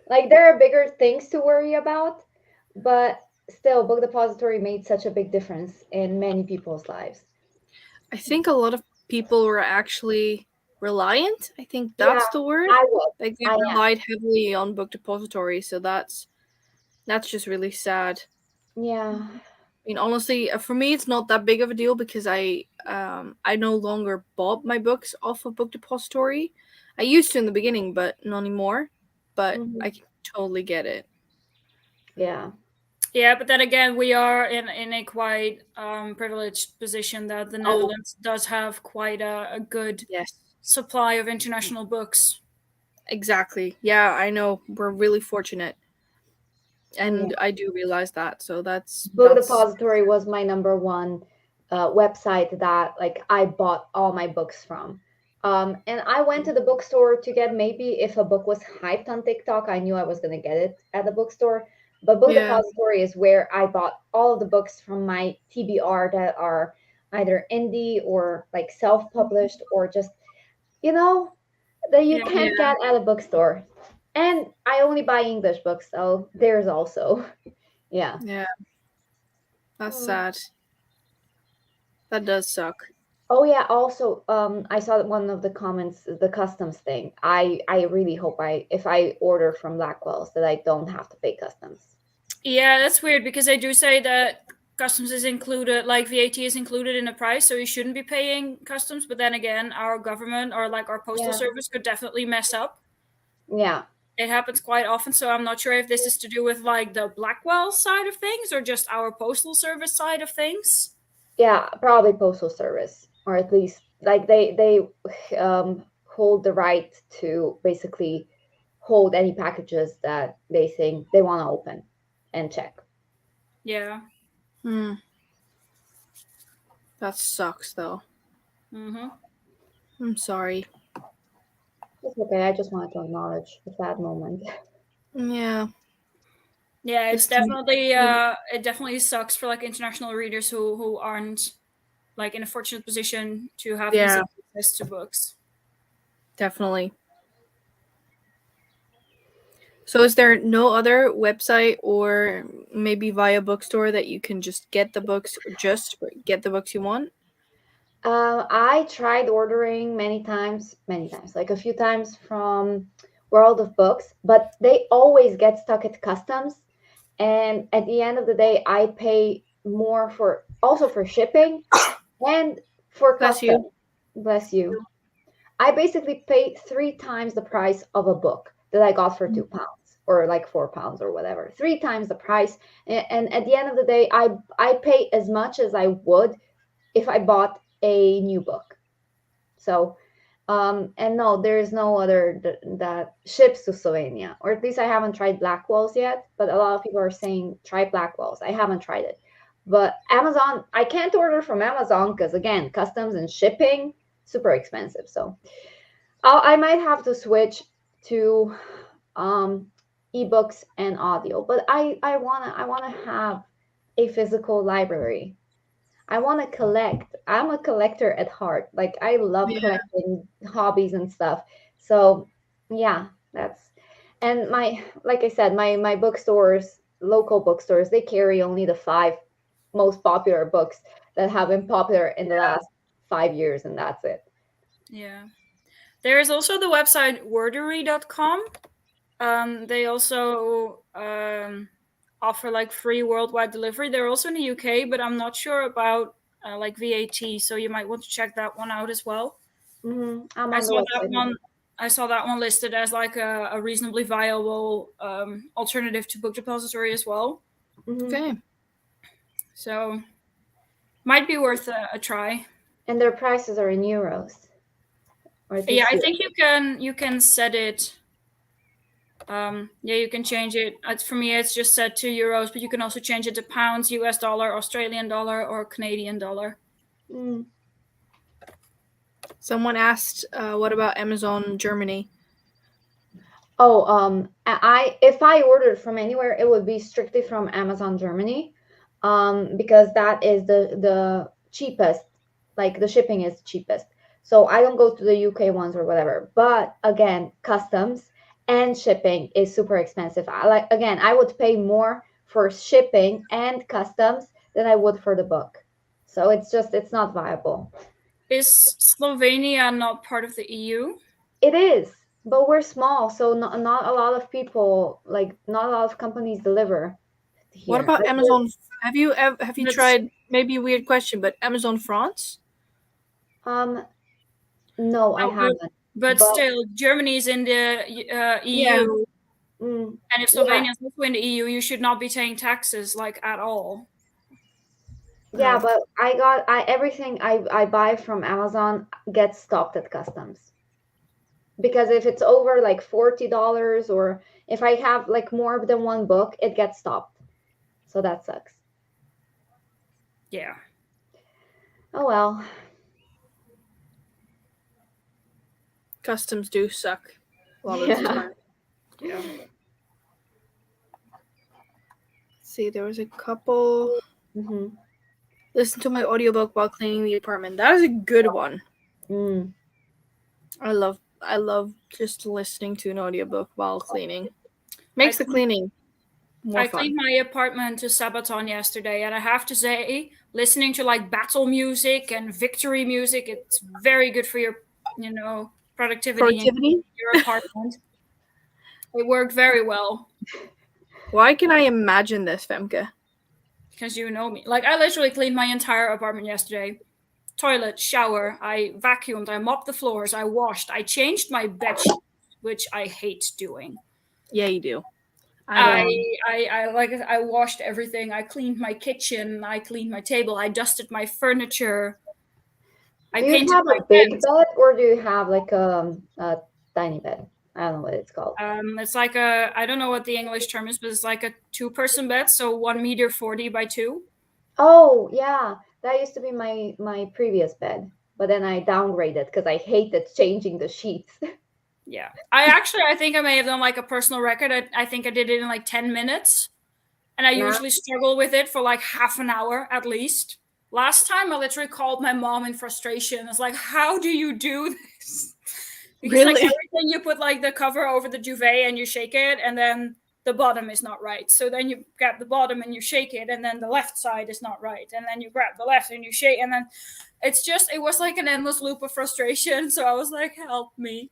Like, there are bigger things to worry about, but still, Book Depository made such a big difference in many people's lives. I think a lot of people were actually reliant. I think that's the word. I was. Like they relied heavily on Book Depository, so that's just really sad. Yeah. I mean, honestly, for me, it's not that big of a deal because I no longer bought my books off of Book Depository. I used to in the beginning, but not anymore. But I can totally get it. Yeah. Yeah, but then again, we are in a quite privileged position that the Netherlands does have quite a good supply of international books. Exactly. Yeah, I know. We're really fortunate. And I do realize that. So that's Book Depository was my number one website that like I bought all my books from. And I went to the bookstore to get, maybe if a book was hyped on TikTok, I knew I was going to get it at the bookstore. But Book Yeah. Depository is where I bought all of the books from my TBR that are either indie or like self-published or just, that you Yeah. can't get at a bookstore. And I only buy English books, so there's also, yeah. Yeah. That's Oh. sad. That does suck. Oh yeah, also I saw that one of the comments, the customs thing. I really hope if I order from Blackwell's that I don't have to pay customs. Yeah, that's weird because they do say that customs is included, like VAT is included in the price, so you shouldn't be paying customs. But then again, our government or like our postal Yeah. service could definitely mess up. Yeah. It happens quite often, so I'm not sure if this is to do with like the Blackwell side of things or just our postal service side of things. Yeah, probably postal service, or at least like they hold the right to basically hold any packages that they think they want to open and check. Yeah. Hmm. That sucks, though. Mm-hmm. I'm sorry. It's okay. I just wanted to acknowledge the sad moment. Yeah. Yeah, it's Just definitely it definitely sucks for like international readers who aren't like in a fortunate position to have Yeah. easy access to books. definitely. So is there no other website or maybe via bookstore that you can just get the books you want? I tried ordering many times, like a few times from World of Books, but they always get stuck at customs. And at the end of the day, I pay more for shipping and for Bless you. customs. Bless you. I basically paid 3 times the price of a book that I got for £2 or like £4 or whatever. 3 times the price. And at the end of the day, I pay as much as I would if I bought a new book. So, and no, there is no other that ships to Slovenia, or at least I haven't tried Blackwell's yet. But a lot of people are saying try Blackwell's. I haven't tried it, but Amazon, I can't order from Amazon because again, customs and shipping super expensive. So, I might have to switch to ebooks and audio. But I wanna have a physical library. I want to collect. I'm a collector at heart. Like I love Yeah. collecting hobbies and stuff. So yeah, that's and like I said, my bookstores, local bookstores, they carry only the 5 most popular books that have been popular in the last 5 years, and that's it. Yeah. There is also the website wordery.com. They also offer like free worldwide delivery. They're also in the UK, but I'm not sure about like VAT, so you might want to check that one out as well. I'm I on the saw that website. one. I saw that one listed as like a reasonably viable alternative to Book Depository as well. Okay. So might be worth a try. And their prices are in euros. Or at Yeah, least I think you can set it. Yeah, you can change it. For me, it's just set to euros, but you can also change it to pounds, US dollar, Australian dollar, or Canadian dollar. Mm. Someone asked, what about Amazon Germany? Oh, if I ordered from anywhere, it would be strictly from Amazon Germany, because that is the cheapest. Like the shipping is cheapest. So I don't go to the UK ones or whatever. But again, customs and shipping is super expensive. I would pay more for shipping and customs than I would for the book. So it's not viable. Is Slovenia not part of the EU? It is, but we're small, so not a lot of people, like not a lot of companies deliver here. What about Like, Amazon? Have you That's- tried? Maybe a weird question, but Amazon France? no, I Oh, haven't. but still, Germany is in the EU, Mm, and if Slovenia is also in the EU, you should not be paying taxes like at all. yeah, Oh. but everything I buy from Amazon gets stopped at customs. Because if it's over like $40, or if I have like more than one book, it gets stopped. So that sucks. Yeah. Oh well. Customs do suck a lot of the Yeah. time. Yeah. see. There was a couple. Mm-hmm. Listen to my audiobook while cleaning the apartment. That is a good one. Mm. I love just listening to an audiobook while cleaning. Makes the cleaning more I fun. cleaned my apartment to Sabaton yesterday, and I have to say, listening to like battle music and victory music, it's very good for your, productivity in your apartment. It worked very well. Why can I imagine this, Femke? Because you know me. Like, I literally cleaned my entire apartment yesterday. Toilet, shower, I vacuumed, I mopped the floors, I washed, I changed my bed sheets, which I hate doing. Yeah, you do. I washed everything. I cleaned my kitchen. I cleaned my table. I dusted my furniture. Do you have a big bed, or do you have like a tiny bed? I don't know what it's called. It's like I don't know what the English term is, but it's like a 2-person bed, so 1 meter 40 by 2. Oh yeah, that used to be my previous bed, but then I downgraded because I hated changing the sheets. Yeah, I think I may have done like a personal record. I think I did it in like 10 minutes, and I usually struggle with it for like half an hour at least. Last time I literally called my mom in frustration. It's like, how do you do this? Because like everything, you put like the cover over the duvet and you shake it, and then the bottom is not right. So then you grab the bottom and you shake it, and then the left side is not right. And then you grab the left and you shake, and then it was like an endless loop of frustration. So I was like, help me.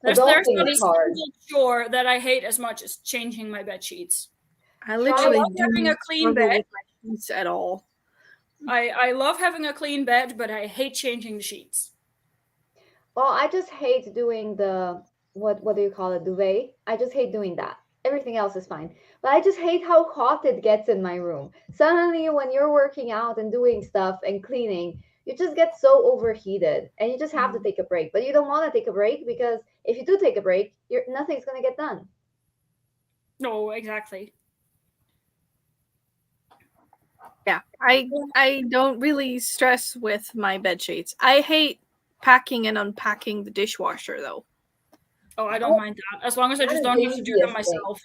There's not a single chore that I hate as much as changing my bed sheets. I literally love having a clean bed at all. I love having a clean bed, but I hate changing the sheets. Well, I just hate doing the what do you call it, duvet? I just hate doing that. Everything else is fine, but I just hate how hot it gets in my room. Suddenly, when you're working out and doing stuff and cleaning, you just get so overheated, and you just have to take a break. But you don't want to take a break, because if you do take a break, nothing's going to get done. No, exactly. Yeah, I don't really stress with my bed sheets. I hate packing and unpacking the dishwasher, though. Oh, I don't mind that, as long as I just don't have to do them myself.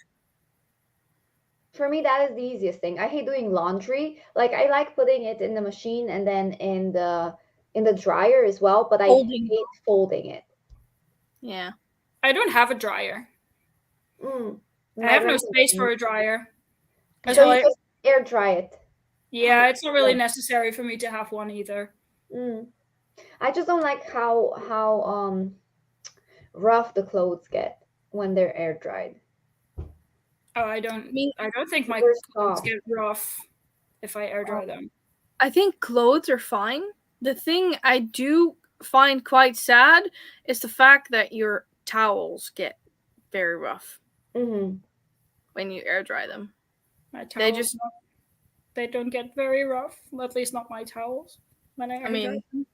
For me, that is the easiest thing. I hate doing laundry. Like, I like putting it in the machine and then in the dryer as well, but I hate folding it. Yeah. I don't have a dryer. I have no space for a dryer. So you just air dry it. Yeah, it's not really necessary for me to have one either. I just don't like how rough the clothes get when they're air dried. Oh, I don't think my clothes get rough if I air dry them. I think clothes are fine. The thing I do find quite sad is the fact that your towels get very rough when you air dry them. My towels, they don't get very rough. At least not my towels. When I air dry them.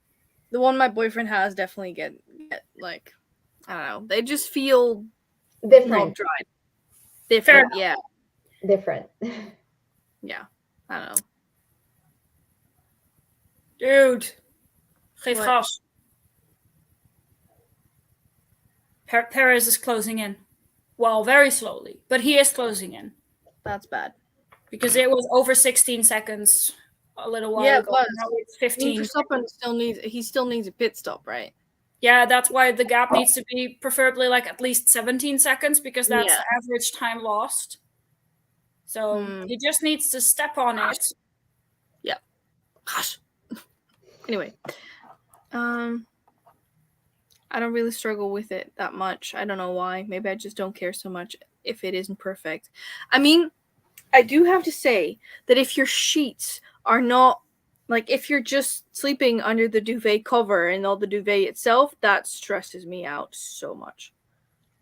The one my boyfriend has definitely get like, I don't know. They just feel different. Dried. Different, yeah. Different. Yeah, I don't know. Dude, geef gas. Perez is closing in. Well, very slowly, but he is closing in. That's bad. Because it was over 16 seconds a little while ago. Now it's 15. He still needs a pit stop, right? Yeah, that's why the gap needs to be preferably like at least 17 seconds, because that's the average time lost. So he just needs to step on it. Yeah. Anyway, I don't really struggle with it that much. I don't know why. Maybe I just don't care so much if it isn't perfect. I mean, I do have to say that if your sheets are not, like, if you're just sleeping under the duvet cover and not the duvet itself, that stresses me out so much.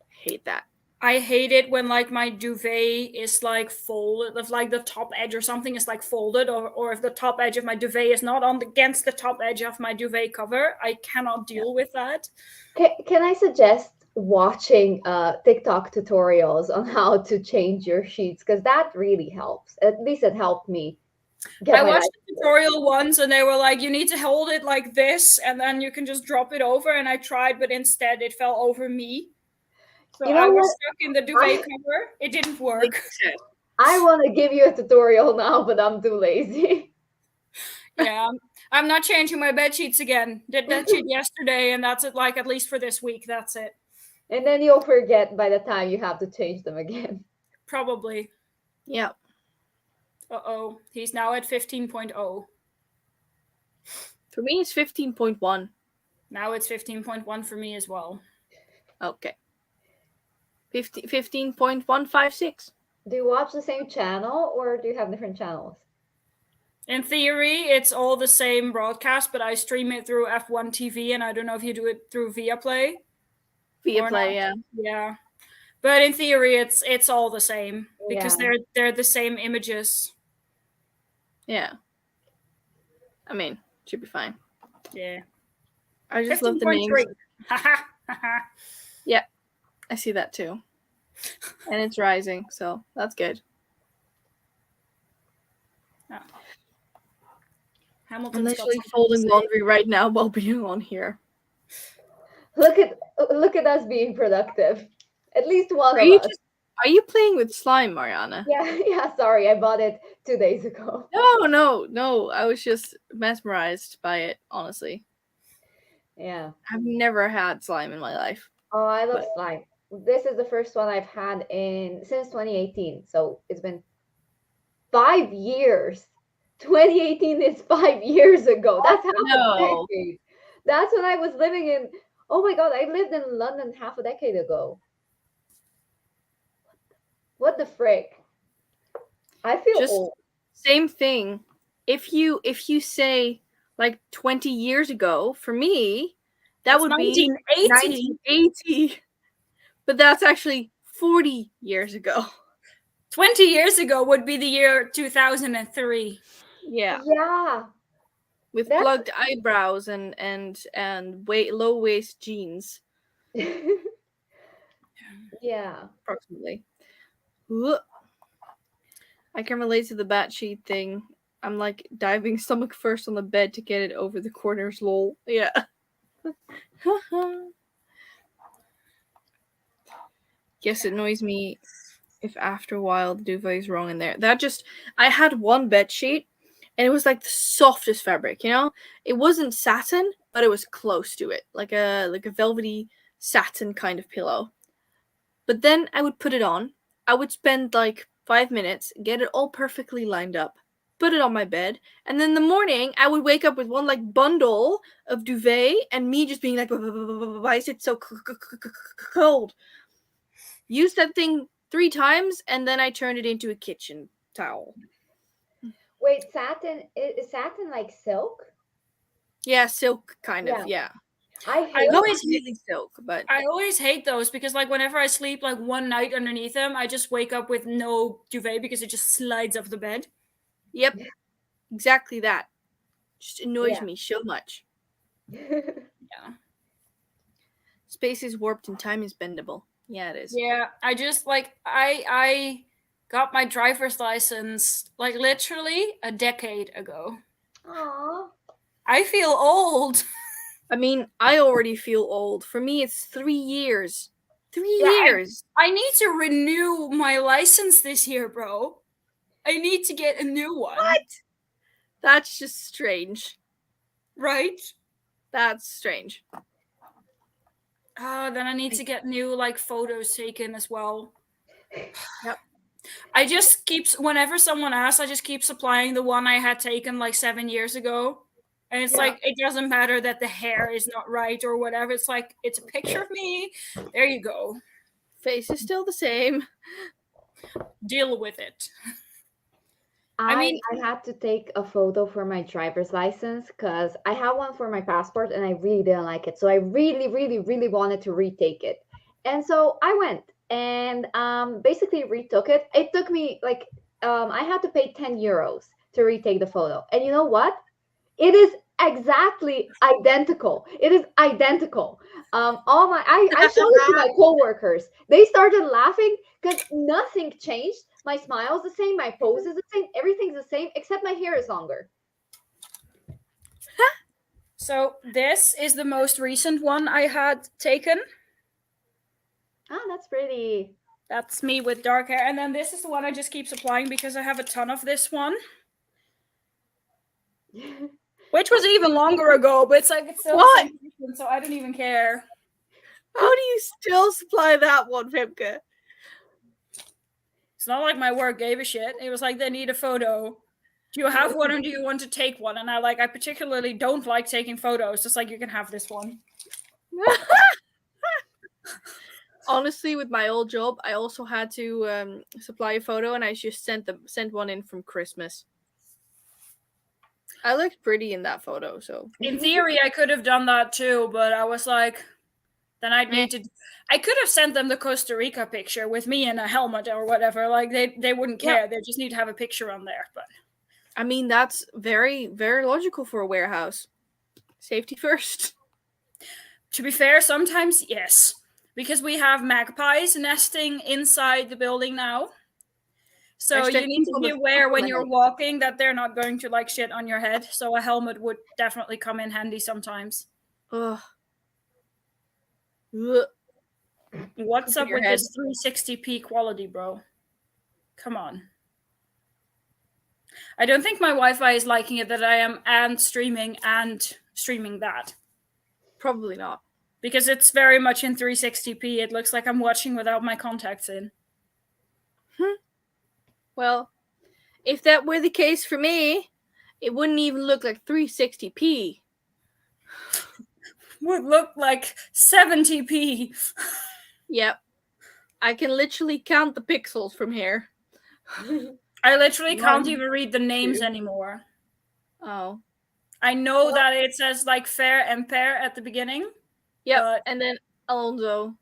Hate that. I hate it when, like, my duvet is, like, folded, if, like, the top edge or something is, like, folded, or if the top edge of my duvet is not against the top edge of my duvet cover. I cannot deal with that. Can I suggest watching TikTok tutorials on how to change your sheets? Because that really helps. At least it helped me. I watched the tutorial once, and they were like, you need to hold it like this, and then you can just drop it over, and I tried, but instead it fell over me. So I was stuck in the duvet cover. It didn't work. I want to give you a tutorial now, but I'm too lazy. Yeah, I'm not changing my bed sheets again. Did that shit yesterday, and that's it. Like at least for this week, that's it. And then you'll forget by the time you have to change them again. Probably. Yeah. Uh-oh. He's now at 15.0. For me, it's 15.1. Now it's 15.1 for me as well. Okay. 15.156. Do you watch the same channel or do you have different channels? In theory, it's all the same broadcast, but I stream it through F1 TV, and I don't know if you do it through Viaplay. Viaplay, yeah. Yeah. But in theory, it's all the same because they're the same images. Yeah. I mean, should be fine. Yeah. I just love the names. Yeah, I see that too. And it's rising, so that's good. Oh. I'm literally folding laundry right now while being on here. Look at us being productive. At least one of us. Are you playing with slime, Mariana? Yeah, sorry, I bought it 2 days ago. No. I was just mesmerized by it, honestly. Yeah. I've never had slime in my life. Oh, I love slime. This is the first one I've had since 2018. So it's been 5 years. 2018 is 5 years ago. That's half a decade. That's when I was living in. Oh my god, I lived in London half a decade ago. What the frick? I feel old. Same thing. If you say like 20 years ago, for me, that would be 1980. But that's actually 40 years ago. 20 years ago would be the year 2003. Yeah. Yeah. With plugged eyebrows and low waist jeans. Yeah. Approximately. I can relate to the bat sheet thing. I'm like diving stomach first on the bed to get it over the corners, lol. Yeah. Yes, it annoys me if after a while the duvet is wrong in there. I had one bed sheet and it was like the softest fabric, you know? It wasn't satin, but it was close to it. Like a velvety satin kind of pillow. But then I would put it on. I would spend like 5 minutes, get it all perfectly lined up, put it on my bed, and then in the morning I would wake up with one like bundle of duvet and me just being like, why is it so cold? Used that thing 3 times and then I turned it into a kitchen towel. Wait, satin is satin like silk? Yeah, silk kind of, yeah. I always hate silk, but I always hate those because like whenever I sleep like one night underneath them, I just wake up with no duvet because it just slides off the bed. Yep. Exactly that. Just annoys me so much. Yeah. Space is warped and time is bendable. Yeah, it is. Yeah, I just like I got my driver's license like literally a decade ago. Aww. I feel old. I mean, I already feel old. For me, it's 3 years. 3 years. I need to renew my license this year, bro. I need to get a new one. What? That's just strange. Right? That's strange. Then I need to get new like photos taken as well. Yep. I just whenever someone asks, I just keep supplying the one I had taken like 7 years ago. And it's like, it doesn't matter that the hair is not right or whatever. It's like, it's a picture of me. There you go. Face is still the same. Deal with it. I had to take a photo for my driver's license because I have one for my passport and I really didn't like it. So I really, really, really wanted to retake it. And so I went and basically retook it. It took me like, I had to pay 10 euros to retake the photo. And you know what? It is exactly identical. It is identical. I showed it to my coworkers. They started laughing because nothing changed. My smile is the same, my pose is the same, everything's the same, except my hair is longer. So this is the most recent one I had taken. Ah, that's pretty. That's me with dark hair. And then this is the one I just keep supplying because I have a ton of this one. Which was even longer ago, but it's like it's still the same person, so I don't even care. How do you still supply that one, Femke? It's not like my work gave a shit. It was like they need a photo. Do you have one or do you want to take one? And I particularly don't like taking photos. Just like you can have this one. Honestly, with my old job, I also had to supply a photo, and I just sent one in from Christmas. I looked pretty in that photo, so in theory I could have done that too, but I was like, then I'd need to. I could have sent them the Costa Rica picture with me in a helmet or whatever. Like they wouldn't care. They just need to have a picture on there. But I mean, that's very, very logical for a warehouse. Safety first. To be fair, sometimes yes, because we have magpies nesting inside the building now. So you need to be aware when you're walking that they're not going to like shit on your head. So a helmet would definitely come in handy sometimes. Ugh. What's up with this 360p quality, bro? Come on. I don't think my Wi-Fi is liking it that I am and streaming that. Probably not. Because it's very much in 360p. It looks like I'm watching without my contacts in. Well, if that were the case for me, it wouldn't even look like 360p. Would look like 70p. Yep. I can literally count the pixels from here. I literally can't even read the names anymore. Oh. I know that it says like fair and pair at the beginning. Yep, and then Alonso.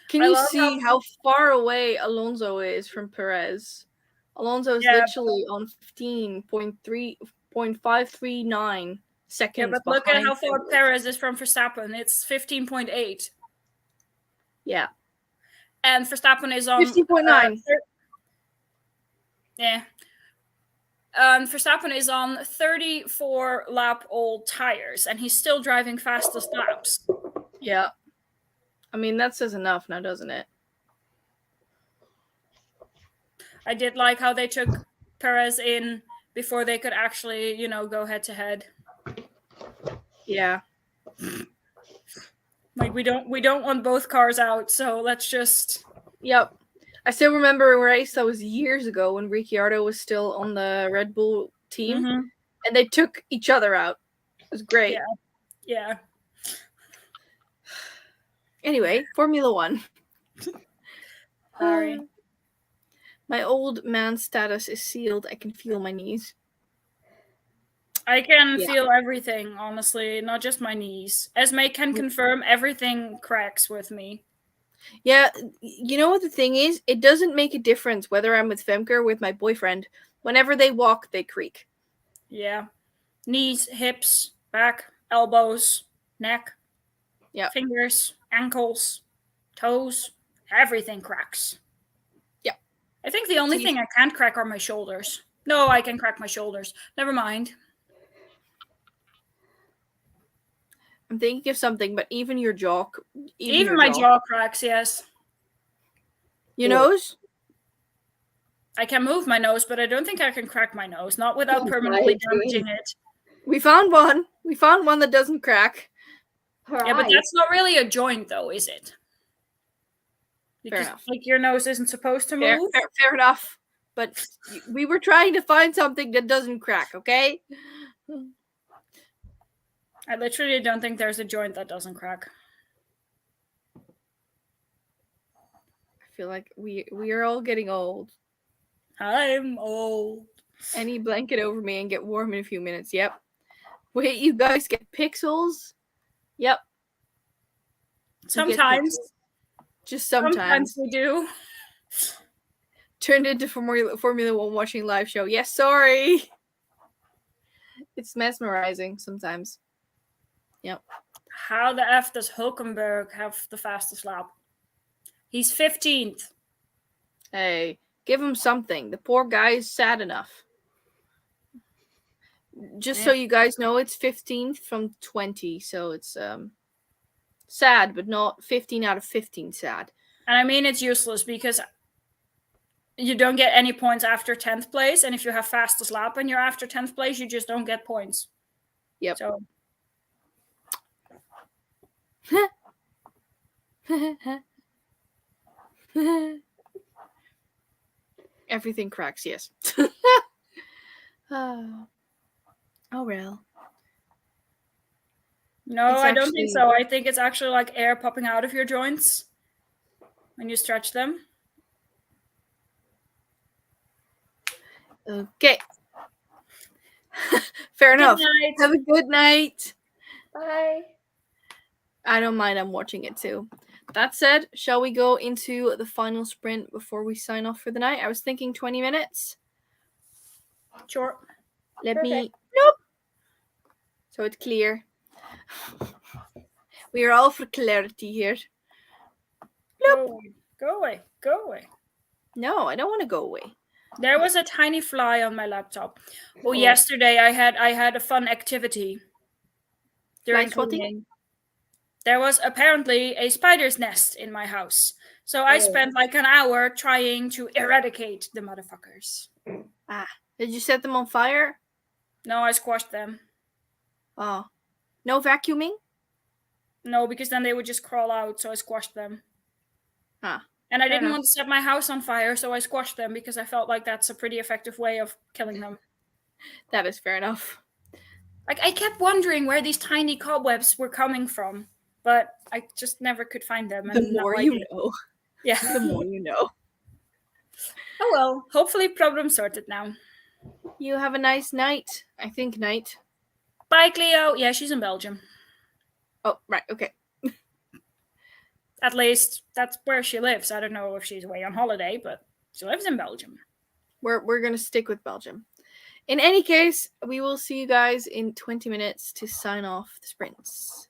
Can you see how far away Alonso is from Perez? Alonso is literally on 15.539 seconds. Yeah, but look at how far Perez is from Verstappen. It's 15.8. Yeah. And Verstappen is on 15.9. Verstappen is on 34 lap old tires, and he's still driving fastest laps. Yeah. I mean, that says enough now, doesn't it? I did like how they took Perez in before they could actually, go head to head. Yeah. Like we don't want both cars out, so let's just. Yep. I still remember a race that was years ago when Ricciardo was still on the Red Bull team, and they took each other out. It was great. Yeah. Anyway, Formula One. Sorry. My old man status is sealed. I can feel my knees. I can feel everything, honestly, not just my knees. Esmay can confirm everything cracks with me. Yeah, you know what the thing is? It doesn't make a difference whether I'm with Femke or with my boyfriend. Whenever they walk, they creak. Yeah. Knees, hips, back, elbows, neck, fingers, ankles, toes, everything cracks. Yeah. I think the only thing I can't crack are my shoulders. No, I can crack my shoulders. Never mind. I'm thinking of something, but even your jaw... Even my jaw cracks, yes. Your nose? I can move my nose, but I don't think I can crack my nose. Not without permanently damaging it. We found one. We found one that doesn't crack. Yeah, but that's not really a joint, though, is it? Because, fair enough. Like, your nose isn't supposed to move? Fair enough. But we were trying to find something that doesn't crack, okay? I literally don't think there's a joint that doesn't crack. I feel like we are all getting old. I'm old. Any blanket over me and get warm in a few minutes. Yep. Wait, you guys get pixels? Yep. Sometimes. Just sometimes. Sometimes we do. Turned into Formula One watching live show. Yes, sorry. It's mesmerizing sometimes. Yep. How the F does Hulkenberg have the fastest lap? He's 15th. Hey, give him something. The poor guy is sad enough. Just so you guys know, it's 15th from 20, so it's sad, but not 15 out of 15 sad. And I mean, it's useless because you don't get any points after 10th place. And if you have fastest lap and you're after 10th place, you just don't get points. Yep. So everything cracks, yes. Oh well. no, It's I don't think actually- so. I think it's actually like air popping out of your joints when you stretch them. Okay. Fair enough. Good night. Have a good night. Bye. I don't mind. I'm watching it too. That said, shall we go into the final sprint before we sign off for the night? I was thinking 20 minutes. Sure. Let me. Perfect. Nope. So it's clear. We are all for clarity here. Go away. Go away. Go away. No, I don't want to go away. There was a tiny fly on my laptop. Oh, Oh. yesterday I had a fun activity during Fly swatting? cleaning. There was apparently a spider's nest in my house. So I Oh. spent like an hour trying to eradicate the motherfuckers. Did you set them on fire? No, I squashed them. Oh. No vacuuming? No, because then they would just crawl out, so I squashed them. Huh. And I Fair didn't enough. want to set my house on fire, so I squashed them because I felt like that's a pretty effective way of killing them. That is fair enough. Like, I kept wondering where these tiny cobwebs were coming from, but I just never could find them. The And now more I you do. know. Yeah. The more you know. Oh well, hopefully problem sorted now. You have a nice night. I think night. Bye, Cleo. Yeah, she's in Belgium. Oh, right. Okay. At least that's where she lives. I don't know if she's away on holiday, but she lives in Belgium. We're gonna stick with Belgium. In any case, we will see you guys in 20 minutes to sign off the sprints.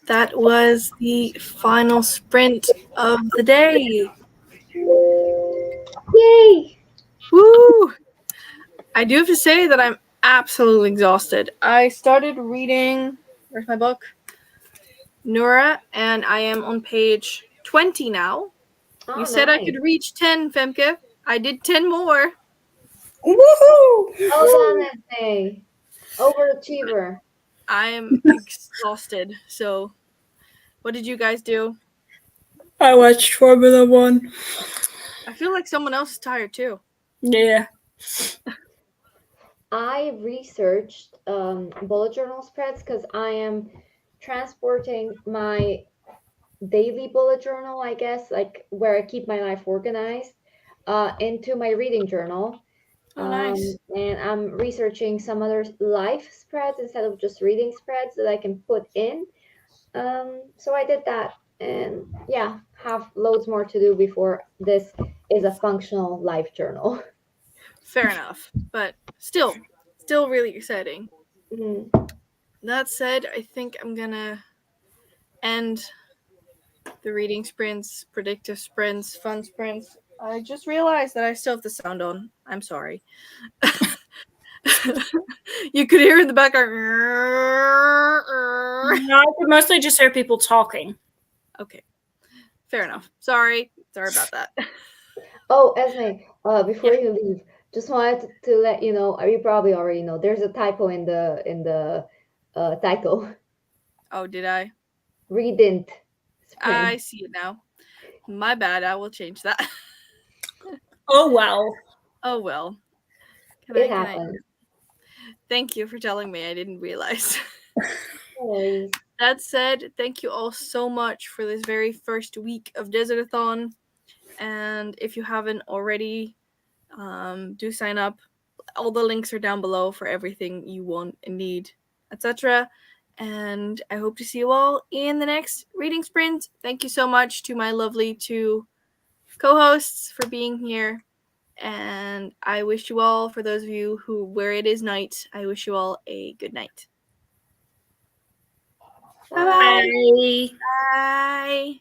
that was the final sprint of the day. Yay! Woo! I do have to say that I'm absolutely exhausted. I started reading, where's my book? Nura, and I am on page 20 now. Oh, You said I nice. could reach 10, Femke. I did 10 more. Woohoo! Well done, Esmay. Overachiever. I am exhausted. So, what did you guys do? I watched Formula One. I feel like someone else is tired too. Yeah. I researched bullet journal spreads because I am transporting my daily bullet journal, I guess, like where I keep my life organized, into my reading journal. Oh, nice. And I'm researching some other life spreads instead of just reading spreads that I can put in. So I did that, and yeah, have loads more to do before this is a functional life journal. Fair enough. But still really exciting. Mm. That said, I think I'm gonna end the reading sprints, predictive sprints, fun sprints. I just realized that I still have the sound on. I'm sorry. You could hear in the background. No, I could mostly just hear people talking. Okay. Fair enough. Sorry about that. Oh, Esme, before you leave, just wanted to let you know. You probably already know. There's a typo in the title. Oh, did I? READINT. I see it now. My bad. I will change that. Oh, well. Oh, well. It happens. Thank you for telling me. I didn't realize. No worries. That said, thank you all so much for this very first week of DesertAthon. And if you haven't already, do sign up. All the links are down below for everything you want and need, etc. And I hope to see you all in the next reading sprint. Thank you so much to my lovely two co-hosts for being here. And I wish you all, for those of you who where it is night, I wish you all a good night. Bye. Bye.